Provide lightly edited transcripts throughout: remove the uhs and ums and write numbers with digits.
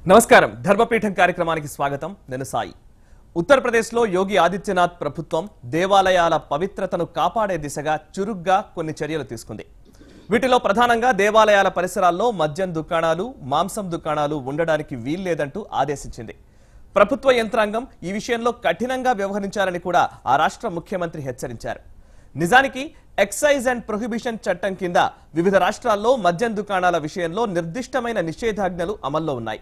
నమస్కారం ధర్మపీఠం కార్యక్రమానికి స్వాగతం నేను సాయి ఉత్తరప్రదేశ్లో యోగి ఆదిత్యనాథ్ ప్రభుత్వం దేవాలయాల పవిత్రతను కాపాడే దిశగా చురుగ్గా కొన్ని చర్యలు తీసుకుంది వీటిలో ప్రధానంగా దేవాలయాల పరిసరాల్లో మద్యం దుకాణాలు మాంసం దుకాణాలు ఉండడానికి వీల్లేదంటూ ఆదేశించింది ప్రభుత్వ యంత్రాంగం ఈ విషయంలో కఠినంగా వ్యవహరించాలని కూడా ఆ రాష్ట్ర ముఖ్యమంత్రి హెచ్చరించారు నిజానికి ఎక్సైజ్ అండ్ ప్రొహిబిషన్ చట్టం కింద వివిధ రాష్ట్రాల్లో మద్యం దుకాణాల విషయంలో నిర్దిష్టమైన నిషేధాజ్ఞలు అమల్లో ఉన్నాయి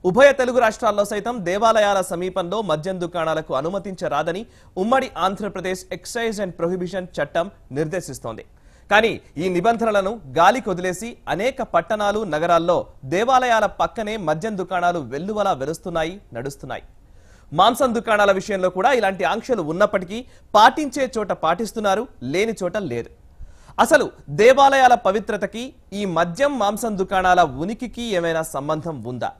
ఉభయ తెలుగు రాష్ట్రాల్లో సైతం దేవాలయాల సమీపంలో మద్యం దుకాణాలకు అనుమతించరాదని ఉమ్మడి ఆంధ్రప్రదేశ్ ఎక్సైజ్ అండ్ ప్రొహిబిషన్ చట్టం నిర్దేశిస్తోంది కానీ ఈ నిబంధనలను గాలికి వదిలేసి అనేక పట్టణాలు నగరాల్లో దేవాలయాల పక్కనే మద్యం దుకాణాలు వెల్లువలా వెలుస్తున్నాయి నడుస్తున్నాయి మాంసం దుకాణాల విషయంలో కూడా ఇలాంటి ఆంక్షలు ఉన్నప్పటికీ పాటించే చోట పాటిస్తున్నారు లేని చోట లేదు అసలు దేవాలయాల పవిత్రతకి ఈ మద్యం మాంసం దుకాణాల ఉనికికి ఏమైనా సంబంధం ఉందా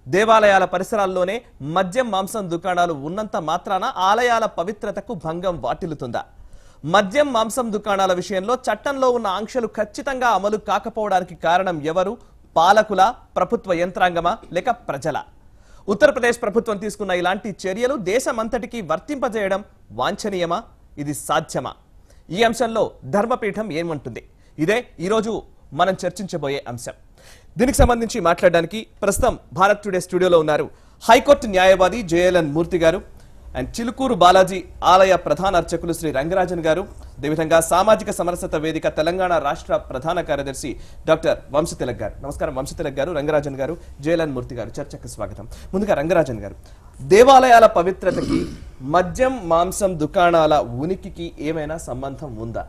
దేవాలయాల పరిసరాల్లోనే మద్యం మాంసం దుకాణాలు ఉన్నంత మాత్రాన ఆలయాల పవిత్రతకు భంగం వాటిల్లుతుందా మద్యం మాంసం దుకాణాల విషయంలో చట్టంలో ఉన్న ఆంక్షలు ఖచ్చితంగా అమలు కాకపోవడానికి కారణం ఎవరు పాలకుల ప్రభుత్వ యంత్రాంగమా లేక ప్రజల ఉత్తరప్రదేశ్ ప్రభుత్వం తీసుకున్న ఇలాంటి చర్యలు దేశమంతటికీ వర్తింపజేయడం వాంఛనీయమా ఇది సాధ్యమా ఈ అంశంలో ధర్మపీఠం ఏమంటుంది ఇదే ఈరోజు మనం చర్చించబోయే అంశం దీనికి సంబంధించి మాట్లాడడానికి ప్రస్తుతం భారత్ టుడే స్టూడియోలో ఉన్నారు హైకోర్టు న్యాయవాది జేఎల్ఎన్ మూర్తి గారు అండ్ చిలుకూరు బాలాజీ ఆలయ ప్రధాన అర్చకులు శ్రీ రంగరాజన్ గారు అదేవిధంగా సామాజిక సమరసత వేదిక తెలంగాణ రాష్ట్ర ప్రధాన కార్యదర్శి డాక్టర్ వంశతిలక్ గారు నమస్కారం వంశతిలక్ గారు రంగరాజన్ గారు జేఎల్ఎన్ మూర్తి గారు చర్చకు స్వాగతం ముందుగా రంగరాజన్ గారు దేవాలయాల పవిత్రతకి మద్యం మాంసం దుకాణాల ఉనికికి ఏమైనా సంబంధం ఉందా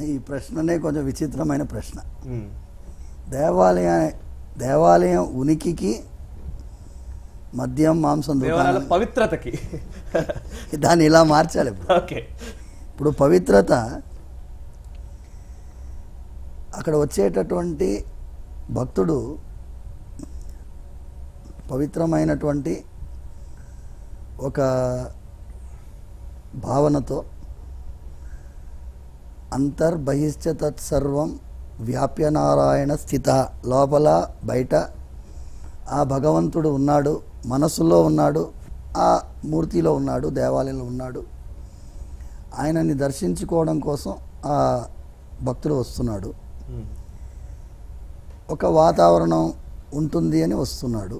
ఈ ప్రశ్ననే కొంచెం విచిత్రమైన ప్రశ్న దేవాలయం ఉనికికి మద్యం మాంసం దేవాలయాల పవిత్రతకి దాన్ని ఇలా మార్చాలి ఇప్పుడు పవిత్రత అక్కడ వచ్చేటటువంటి భక్తుడు పవిత్రమైనటువంటి ఒక భావనతో అంతర్బహిశ్చ తత్సర్వం వ్యాప్య నారాయణ స్థిత లోపల బయట ఆ భగవంతుడు ఉన్నాడు మనసులో ఉన్నాడు ఆ మూర్తిలో ఉన్నాడు దేవాలయంలో ఉన్నాడు ఆయనని దర్శించుకోవడం కోసం ఆ భక్తుడు వస్తున్నాడు ఒక వాతావరణం ఉంటుంది అని వస్తున్నాడు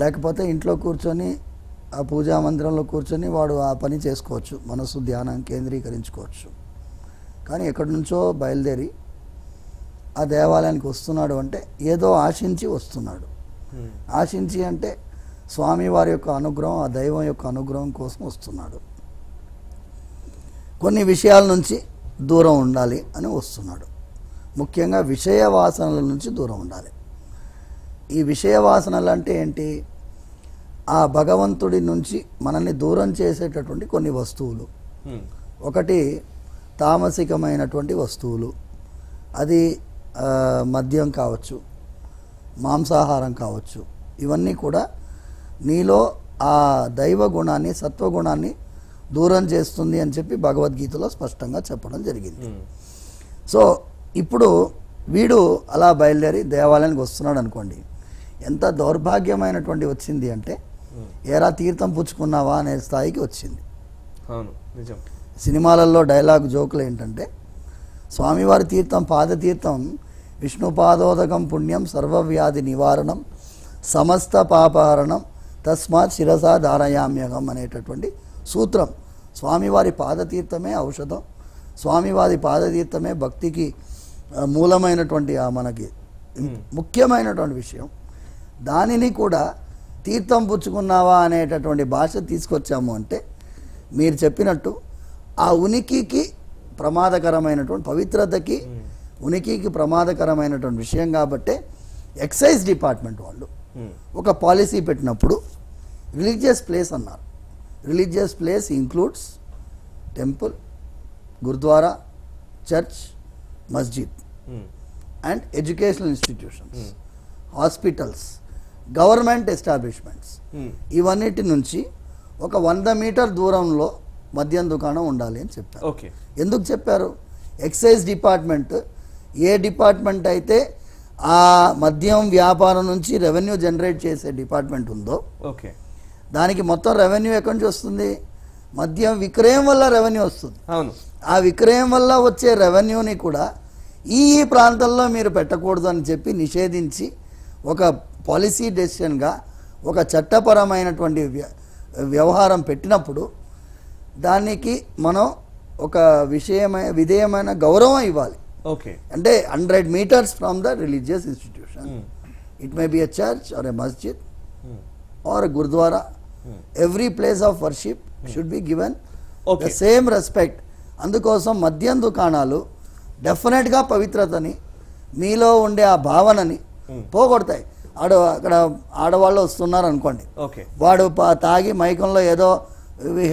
లేకపోతే ఇంట్లో కూర్చొని ఆ పూజా మందిరంలో కూర్చొని వాడు ఆ పని చేసుకోవచ్చు మనసు ధ్యానం కేంద్రీకరించుకోవచ్చు కానీ ఎక్కడి నుంచో బయలుదేరి ఆ దేవాలయానికి వస్తున్నాడు అంటే ఏదో ఆశించి వస్తున్నాడు ఆశించి అంటే స్వామివారి యొక్క అనుగ్రహం ఆ దైవం యొక్క అనుగ్రహం కోసం వస్తున్నాడు కొన్ని విషయాల నుంచి దూరం ఉండాలి అని వస్తున్నాడు ముఖ్యంగా విషయ వాసనల నుంచి దూరం ఉండాలి ఈ విషయ వాసనలు అంటే ఏంటి ఆ భగవంతుడి నుంచి మనల్ని దూరం చేసేటటువంటి కొన్ని వస్తువులు ఒకటి తామసికమైనటువంటి వస్తువులు అది మద్యం కావచ్చు మాంసాహారం కావచ్చు ఇవన్నీ కూడా నీలో ఆ దైవ గుణాన్ని సత్వగుణాన్ని దూరం చేస్తుంది అని చెప్పి భగవద్గీతలో స్పష్టంగా చెప్పడం జరిగింది సో ఇప్పుడు వీడు అలా బయలుదేరి దేవాలయానికి వస్తున్నాడు అనుకోండి ఎంత దౌర్భాగ్యమైనటువంటి వచ్చింది అంటే ఏరా తీర్థం పుచ్చుకున్నావా అనే స్థాయికి వచ్చింది సినిమాలలో డైలాగ్ జోకులు ఏంటంటే స్వామివారి తీర్థం పాదతీర్థం విష్ణుపాదోదకం పుణ్యం సర్వవ్యాధి నివారణం సమస్త పాపహరణం తస్మాత్ శిరసా ధారయామ్యహం అనేటటువంటి సూత్రం స్వామివారి పాదతీర్థమే ఔషధం స్వామివారి పాదతీర్థమే భక్తికి మూలమైనటువంటి మనకి ముఖ్యమైనటువంటి విషయం దానిని కూడా తీర్థం పుచ్చుకున్నావా అనేటటువంటి భాష తీసుకొచ్చాము అంటే మీరు చెప్పినట్టు ఆ ఉనికికి ప్రమాదకరమైనటువంటి పవిత్రతకి ఉనికికి ప్రమాదకరమైనటువంటి విషయం కాబట్టి ఎక్సైజ్ డిపార్ట్మెంట్ వాళ్ళు ఒక పాలసీ పెట్టినప్పుడు రిలీజియస్ ప్లేస్ అన్నారు religious place includes temple gurdwara church masjid and educational institutions hospitals government establishments ఇవన్నిటి నుంచి ఒక 100 మీటర్ దూరంలో మద్యం దుకాణం ఉండాలి అని చెప్పారు ఎందుకు చెప్పారు ఎక్సైజ్ డిపార్ట్మెంట్ ఏ డిపార్ట్మెంట్ అయితే ఆ మద్యం వ్యాపారం నుంచి రెవెన్యూ జనరేట్ చేసే డిపార్ట్మెంట్ ఉందో ఓకే దానికి మొత్తం రెవెన్యూ ఎక్కడి నుంచి వస్తుంది? మద్యం విక్రయం వల్ల రెవెన్యూ వస్తుంది. అవును. ఆ విక్రయం వల్ల వచ్చే రెవెన్యూని కూడా ఈ ప్రాంతంలో మీరు పెట్టకూడదు అని చెప్పి నిషేధించి ఒక పాలసీ డెసిషన్గా ఒక చట్టపరమైనటువంటి వ్యవహారం పెట్టినప్పుడు దానికి మనం ఒక విధేయమైన గౌరవం ఇవ్వాలి. ఓకే. అంటే 100 meters from the religious institution, it may be a church or a masjid or a gurdwara, every place of worship should be given the same respect. అందుకోసం మద్యం దుకాణాలు డెఫినెట్గా పవిత్రతని, మీలో ఉండే ఆ భావనని పోగొడతాయి. అక్కడ ఆడవాళ్ళు వస్తున్నారు అనుకోండి, వాడు తాగి మైకంలో ఏదో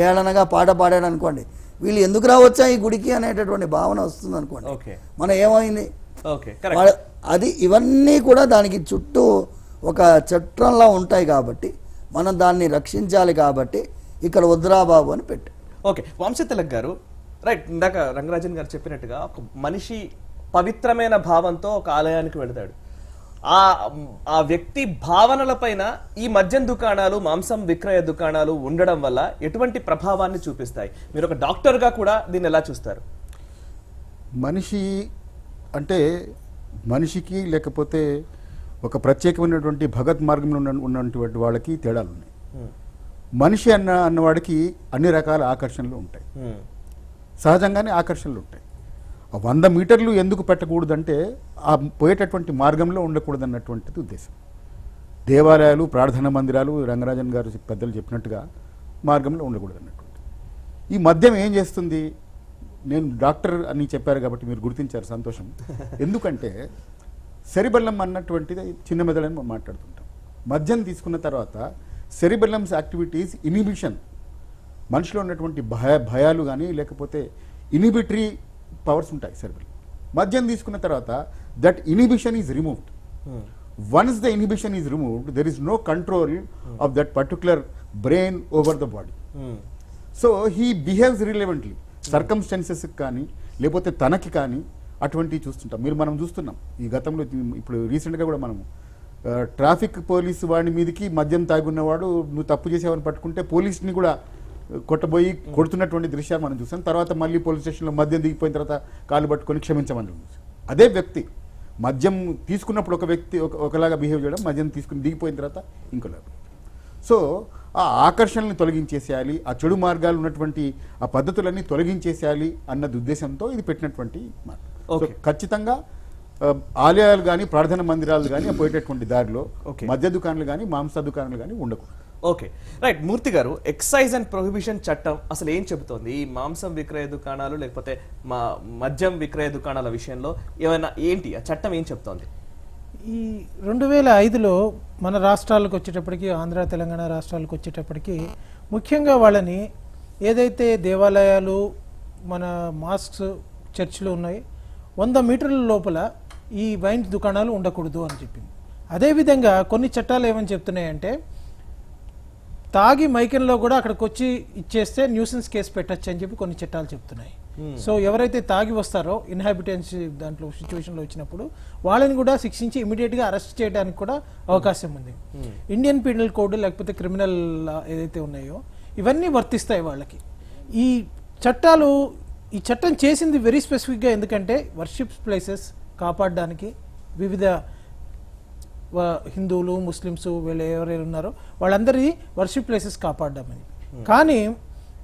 హేళనగా పాట పాడాడు అనుకోండి, వీళ్ళు ఎందుకు రావచ్చా ఈ గుడికి అనేటటువంటి భావన వస్తుంది అనుకోండి, మనం ఏమైంది అది. ఇవన్నీ కూడా దానికి చుట్టూ ఒక చట్రంలా ఉంటాయి కాబట్టి మనం దాన్ని రక్షించాలి. కాబట్టి ఇక్కడ వద్దురా బాబు అని పెట్టి. ఓకే, వంశతిలక్ గారు, రైట్, ఇందాక రంగరాజన్ గారు చెప్పినట్టుగా ఒక మనిషి పవిత్రమైన భావంతో ఒక ఆలయానికి వెళతాడు. ఆ వ్యక్తి భావనల పైన ఈ మద్యం దుకాణాలు, మాంసం విక్రయ దుకాణాలు ఉండడం వల్ల ఎటువంటి ప్రభావాన్ని చూపిస్తాయి? మీరు ఒక డాక్టర్గా కూడా దీన్ని ఎలా చూస్తారు? మనిషి అంటే మనిషికి లేకపోతే ఒక ప్రత్యేకమైనటువంటి భగత్ మార్గంలో ఉన్నటువంటి వాళ్ళకి తేడాలు ఉన్నాయి. మనిషి అన్నవాడికి అన్ని రకాల ఆకర్షణలు ఉంటాయి, సహజంగానే ఆకర్షణలు ఉంటాయి. 100 మీటర్లు ఎందుకు పెట్టకూడదంటే ఆ పోయేటటువంటి మార్గంలో ఉండకూడదు అన్నటువంటిది ఉద్దేశం. దేవాలయాలు, ప్రార్థనా మందిరాలు రంగరాజన్ గారు పెద్దలు చెప్పినట్టుగా మార్గంలో ఉండకూడదు అన్నటువంటి. ఈ మద్యం ఏం చేస్తుంది? నేను డాక్టర్ అని చెప్పారు కాబట్టి మీరు గుర్తించారు, సంతోషం. ఎందుకంటే సెరిబెల్లం అన్నటువంటిది చిన్న మెదడని మాట్లాడుతుంటాం. మద్యం తీసుకున్న తర్వాత సెరిబెల్లమ్స్ యాక్టివిటీస్ ఇనిబిషన్, మనిషిలో ఉన్నటువంటి భయాలు కానీ లేకపోతే ఇనిబిటరీ పవర్స్ ఉంటాయి సెరిబెల్లం. మద్యం తీసుకున్న తర్వాత that inhibition is removed. Once the inhibition is removed there is no control of that particular brain over the body. So he behaves relevantly. Circumstances కానీ లేకపోతే తనకి కానీ అటువంటివి చూస్తుంటాం. మనం చూస్తున్నాం ఈ గతంలో, ఇప్పుడు రీసెంట్గా కూడా మనము ట్రాఫిక్ పోలీసు వాడి మీదకి మద్యం తాగున్నవాడు నువ్వు తప్పు చేసేవని పట్టుకుంటే పోలీస్ని కూడా కొట్టబోయి కొడుతున్నటువంటి దృశ్యాలు మనం చూసాం. తర్వాత మళ్ళీ పోలీస్ స్టేషన్లో మద్యం దిగిపోయిన తర్వాత కాళ్ళు పట్టుకొని క్షమించమని చూసాం. అదే వ్యక్తి మద్యం తీసుకున్నప్పుడు ఒక వ్యక్తి ఒకలాగా బిహేవ్ చేయడం, మద్యం తీసుకుని దిగిపోయిన తర్వాత ఇంకోలాగా. సో ఆ ఆకర్షణల్ని తొలగించేసేయాలి, ఆ చెడు మార్గాలు ఉన్నటువంటి ఆ పద్ధతులన్నీ తొలగించేసేయాలి అన్నది ఉద్దేశంతో ఇది పెట్టినటువంటి మాట. ఖచ్చితంగా ఆలయాలు కానీ ప్రార్థన మందిరాలు కానీ పోయేటటువంటి దారిలో మద్య దుకాణాలు కానీ మాంస దుకాణాలు కానీ ఉండకూడదు. Okay, right. మూర్తి గారు, ఎక్సైజ్ అండ్ ప్రొహిబిషన్ చట్టం అసలు ఏం చెబుతోంది ఈ మాంసం విక్రయ దుకాణాలు లేకపోతే మద్యం విక్రయ దుకాణాల విషయంలో? ఏమైనా ఏంటి ఆ చట్టం ఏం చెప్తోంది? ఈ 2005లో మన రాష్ట్రాలకు వచ్చేటప్పటికి, ఆంధ్ర తెలంగాణ రాష్ట్రాలకు వచ్చేటప్పటికి ముఖ్యంగా వాళ్ళని ఏదైతే దేవాలయాలు, మన మాస్క్స్, చర్చిలు ఉన్నాయి 100 మీటర్ల లోపల ఈ వైన్ దుకాణాలు ఉండకూడదు అని చెప్పింది. అదేవిధంగా కొన్ని చట్టాలు ఏమని చెప్తున్నాయంటే తాగి మైకంలో కూడా అక్కడికి వచ్చి ఇచ్చేస్తే న్యూసెన్స్ కేసు పెట్టచ్చు అని చెప్పి కొన్ని చట్టాలు చెప్తున్నాయి. సో ఎవరైతే తాగి వస్తారో ఇన్హాబిటెన్స్ దాంట్లో సిచ్యువేషన్లో వచ్చినప్పుడు వాళ్ళని కూడా శిక్షించి ఇమీడియట్గా అరెస్ట్ చేయడానికి కూడా అవకాశం ఉంది. ఇండియన్ పీనల్ కోడ్ లేకపోతే క్రిమినల్ ఏదైతే ఉన్నాయో ఇవన్నీ వర్తిస్తాయి వాళ్ళకి. ఈ చట్టం చేసింది వెరీ స్పెసిఫిక్గా, ఎందుకంటే వర్షిప్ ప్లేసెస్ కాపాడడానికి, వివిధ హిందువులు, ముస్లిమ్స్, వీళ్ళు ఎవరైనా ఉన్నారో వాళ్ళందరి వర్షిప్ ప్లేసెస్ కాపాడమని. కానీ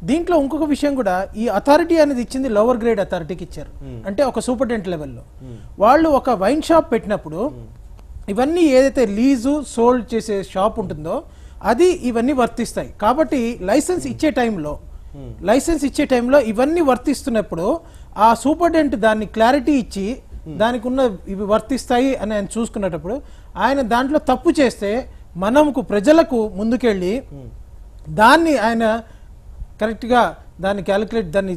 దీంట్లో ఇంకొక విషయం కూడా, ఈ అథారిటీ అనేది ఇచ్చింది లోవర్ గ్రేడ్ అథారిటీకి ఇచ్చారు. అంటే ఒక సూపరింటెండెంట్ లెవెల్లో వాళ్ళు ఒక వైన్ షాప్ పెట్టినప్పుడు ఇవన్నీ ఏదైతే లీజు సోల్డ్ చేసే షాప్ ఉంటుందో అది ఇవన్నీ వర్తిస్తాయి. కాబట్టి లైసెన్స్ ఇచ్చే టైంలో ఇవన్నీ వర్తిస్తున్నప్పుడు ఆ సూపరింటెండెంట్ దాన్ని క్లారిటీ ఇచ్చి దానికి ఉన్న ఇవి వర్తిస్తాయి అని ఆయన చూసుకునేటప్పుడు ఆయన దాంట్లో తప్పు చేస్తే మనకు ప్రజలకు ముందుకెళ్ళి దాన్ని ఆయన కరెక్ట్గా దాన్ని క్యాలిక్యులేట్ దాన్ని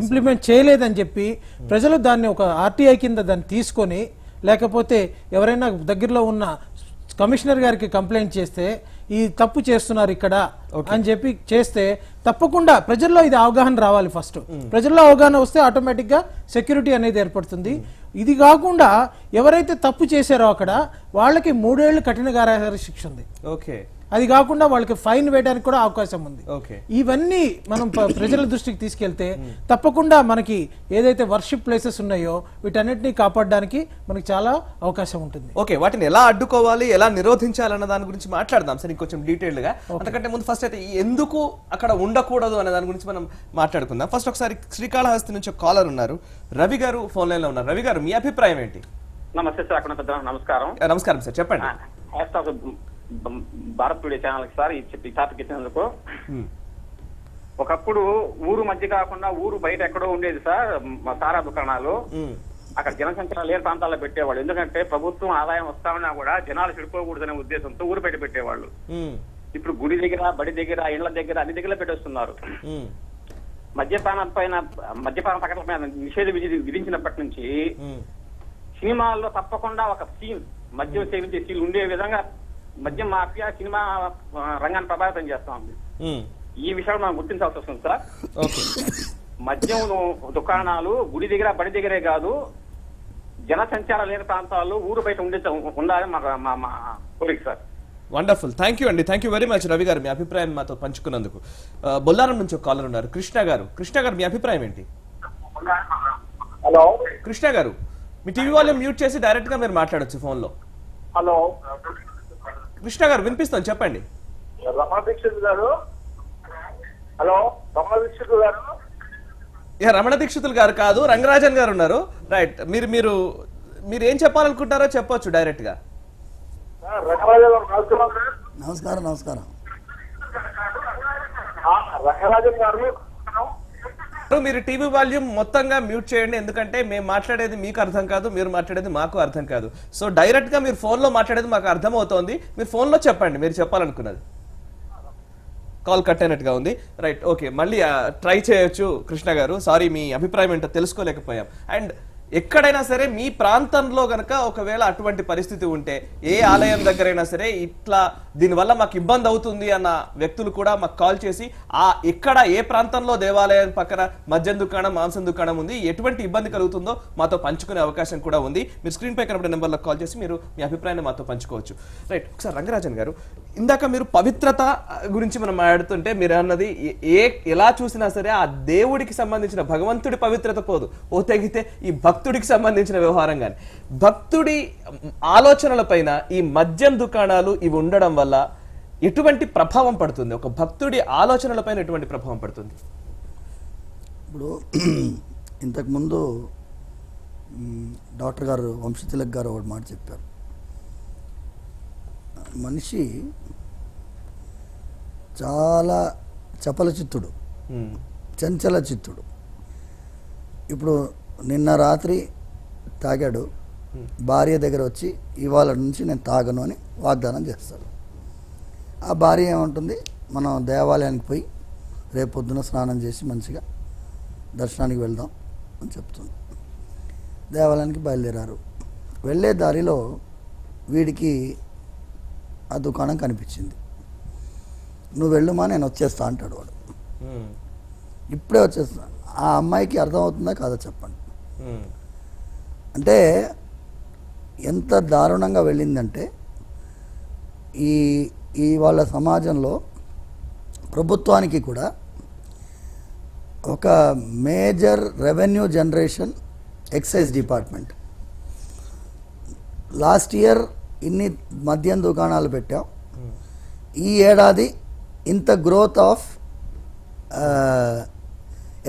ఇంప్లిమెంట్ చేయలేదని చెప్పి ప్రజలు దాన్ని ఒక ఆర్టీఐ కింద దాన్ని తీసుకొని, లేకపోతే ఎవరైనా దగ్గరలో ఉన్న కమిషనర్ గారికి కంప్లైంట్ చేస్తే ఈ తప్పు చేస్తున్నారు ఇక్కడ అని చెప్పి చేస్తే తప్పకుండా ప్రజల్లో ఇది అవగాహన రావాలి. ఫస్ట్ ప్రజల్లో అవగాహన వస్తే ఆటోమేటిక్ గా సెక్యూరిటీ అనేది ఏర్పడుతుంది. ఇది కాకుండా ఎవరైతే తప్పు చేశారో అక్కడ వాళ్ళకి 3 ఏళ్లు కఠిన కారాగార శిక్ష ఉంది. ఓకే, అది కాకుండా వాళ్ళకి ఫైన్ వేయడానికి కూడా అవకాశం ఉంది. ఓకే, ఇవన్నీ మనం ప్రజల దృష్టికి తీసుకెళ్తే తప్పకుండా మనకి ఏదైతే వర్షిప్ ప్లేసెస్ ఉన్నాయో వీటన్నిటిని కాపాడడానికి మనకి చాలా అవకాశం ఉంటుంది. ఓకే, వాటిని ఎలా అడ్డుకోవాలి, ఎలా నిరోధించాలన్న దాని గురించి మాట్లాడదాం సార్ ఇంకొంచెం డీటెయిల్డ్ గా. అంతకంటే ముందు ఫస్ట్ అయితే ఎందుకు అక్కడ ఉండకూడదు అనే దాని గురించి మనం మాట్లాడుకుందాం. ఫస్ట్ ఒకసారి శ్రీకాళహస్తి నుంచి ఒక కాలర్ ఉన్నారు, రవి గారు ఫోన్ లైన్ లో ఉన్నారు. రవి గారు, మీ అభిప్రాయం ఏంటి? నమస్తే సార్, అక్కడ పెద్ద నమస్కారం. నమస్కారం సార్, చెప్పండి. భారత్ టుడే ఛానల్ సార్ ఈ టాపిక్ ఇచ్చినందుకు. ఒకప్పుడు ఊరు మధ్య కాకుండా ఊరు బయట ఎక్కడో ఉండేది సార్ సారా దుకాణాలు. అక్కడ జనసంచారం లేని ప్రాంతాల్లో పెట్టేవాళ్ళు. ఎందుకంటే ప్రభుత్వం ఆదాయం వస్తామన్నా కూడా జనాలు చెడిపోకూడదనే ఉద్దేశంతో ఊరు బయట పెట్టేవాళ్ళు. ఇప్పుడు గుడి దగ్గర, బడి దగ్గర, ఇండ్ల దగ్గర, అన్ని దగ్గర పెట్టేస్తున్నారు. మద్యపాన ప్రకటన పైన నిషేధ విధించినప్పటి నుంచి సినిమాల్లో తప్పకుండా ఒక సీన్, మద్యం సేవించే సీన్ ఉండే విధంగా మద్యం మాఫియా సినిమా రంగాన్ని ప్రభావితం చేస్తా ఉంది. ఈ విషయం మనం గుర్తించాల్సి వస్తుంది సార్. మద్యం దుకాణాలు గుడి దగ్గర, బడి దగ్గరే కాదు, జనసంచారం లేని ప్రాంతాల్లో ఊరు బయట ఉండాలని మా కోరిక సార్. వండర్ఫుల్, థ్యాంక్ యూ అండి, thank you very much Ravi గారు, మీ అభిప్రాయాన్ని మాతో పంచుకున్నందుకు. బొల్లారం నుంచి ఒక కాలర్ ఉన్నారు, కృష్ణ గారు. కృష్ణ గారు, మీ అభిప్రాయం ఏంటి? హలో కృష్ణ గారు, మీ టీవీ వాల్యూమ్ మ్యూట్ చేసి డైరెక్ట్ గా మీరు మాట్లాడొచ్చు ఫోన్ లో. హలో కృష్ణ గారు, వినిపిస్తాను, చెప్పండి. రమణ దీక్షిత్ గారు. హలో రమణ దీక్షిత్ గారు. రమణ దీక్షితులు గారు కాదు, రంగరాజన్ గారు ఉన్నారు. రైట్, మీరు ఏం చెప్పాలనుకుంటారో చెప్పొచ్చు డైరెక్ట్ గా. రంగరాజన్ గారు నమస్కారం. నమస్కారం. రంగరాజన్ గారు, మీరు టీవీ వాల్యూమ్ మొత్తంగా మ్యూట్ చేయండి, ఎందుకంటే మేము మాట్లాడేది మీకు అర్థం కాదు, మీరు మాట్లాడేది మాకు అర్థం కాదు. సో డైరెక్ట్ గా మీరు ఫోన్ లో మాట్లాడేది మాకు అర్థం అవుతోంది, మీరు ఫోన్ లో చెప్పండి మీరు చెప్పాలనుకున్నది. కాల్ కట్ అయినట్టుగా ఉంది. రైట్, ఓకే, మళ్ళీ ట్రై చేయొచ్చు కృష్ణ గారు. సారీ, మీ అభిప్రాయం ఏంటో తెలుసుకోలేకపోయాం. అండ్ ఎక్కడైనా సరే మీ ప్రాంతంలో గనక ఒకవేళ అటువంటి పరిస్థితి ఉంటే, ఏ ఆలయం దగ్గరైనా సరే ఇట్లా దీనివల్ల మాకు ఇబ్బంది అవుతుంది అన్న వ్యక్తులు కూడా మాకు కాల్ చేసి ఎక్కడ ఏ ప్రాంతంలో దేవాలయం పక్కన మద్యం దుకాణం, మాంసం దుకాణం ఉంది, ఎటువంటి ఇబ్బంది కలుగుతుందో మాతో పంచుకునే అవకాశం కూడా ఉంది. మీరు స్క్రీన్ పై కనబడే నెంబర్లో కాల్ చేసి మీరు మీ అభిప్రాయాన్ని మాతో పంచుకోవచ్చు. రైట్, ఒకసారి రంగరాజన్ గారు, ఇందాక మీరు పవిత్రత గురించి మనం మాట్లాడుతుంటే మీరు అన్నది ఎలా చూసినా సరే ఆ దేవుడికి సంబంధించిన భగవంతుడి పవిత్రత పోదు, ఓ తెగితే ఈ భక్తుడికి సంబంధించిన వ్యవహారం కానీ భక్తుడి ఆలోచనల పైన ఈ మద్యం దుకాణాలు ఇవి ఉండడం వల్ల ఎటువంటి ప్రభావం పడుతుంది? ఒక భక్తుడి ఆలోచనల పైన ఎటువంటి ప్రభావం పడుతుంది? ఇప్పుడు ఇంతకుముందు డాక్టర్ గారు వంశతిలక్ గారు ఒకటి మాట చెప్పారు. మనిషి చాలా చపల చిత్తుడు, చంచల చిత్తుడు. ఇప్పుడు నిన్న రాత్రి తాగాడు, భార్య దగ్గర వచ్చి ఇవాళ నుంచి నేను తాగను అని వాగ్దానం చేస్తాడు. ఆ భార్య ఏమంటుంది, మనం దేవాలయానికి పోయి రేపొద్దున స్నానం చేసి మంచిగా దర్శనానికి వెళ్దాం అని చెప్తుంది. దేవాలయానికి బయలుదేరారు. వెళ్ళే దారిలో వీడికి ఆ దుకాణం కనిపించింది. నువ్వు వెళ్ళుమా, నేను వచ్చేస్తా అంటాడు వాడు. ఇప్పుడే వచ్చేస్తా. ఆ అమ్మాయికి అర్థమవుతుందా కాదా చెప్పండి. అంటే ఎంత దారుణంగా వెళ్ళిందంటే ఈ వాళ్ళ సమాజంలో ప్రభుత్వానికి కూడా ఒక major revenue generation excise department. Last year ఇన్ని మద్యం దుకాణాలు పెట్టాం, ఈ ఏడాది ఇంత గ్రోత్ ఆఫ్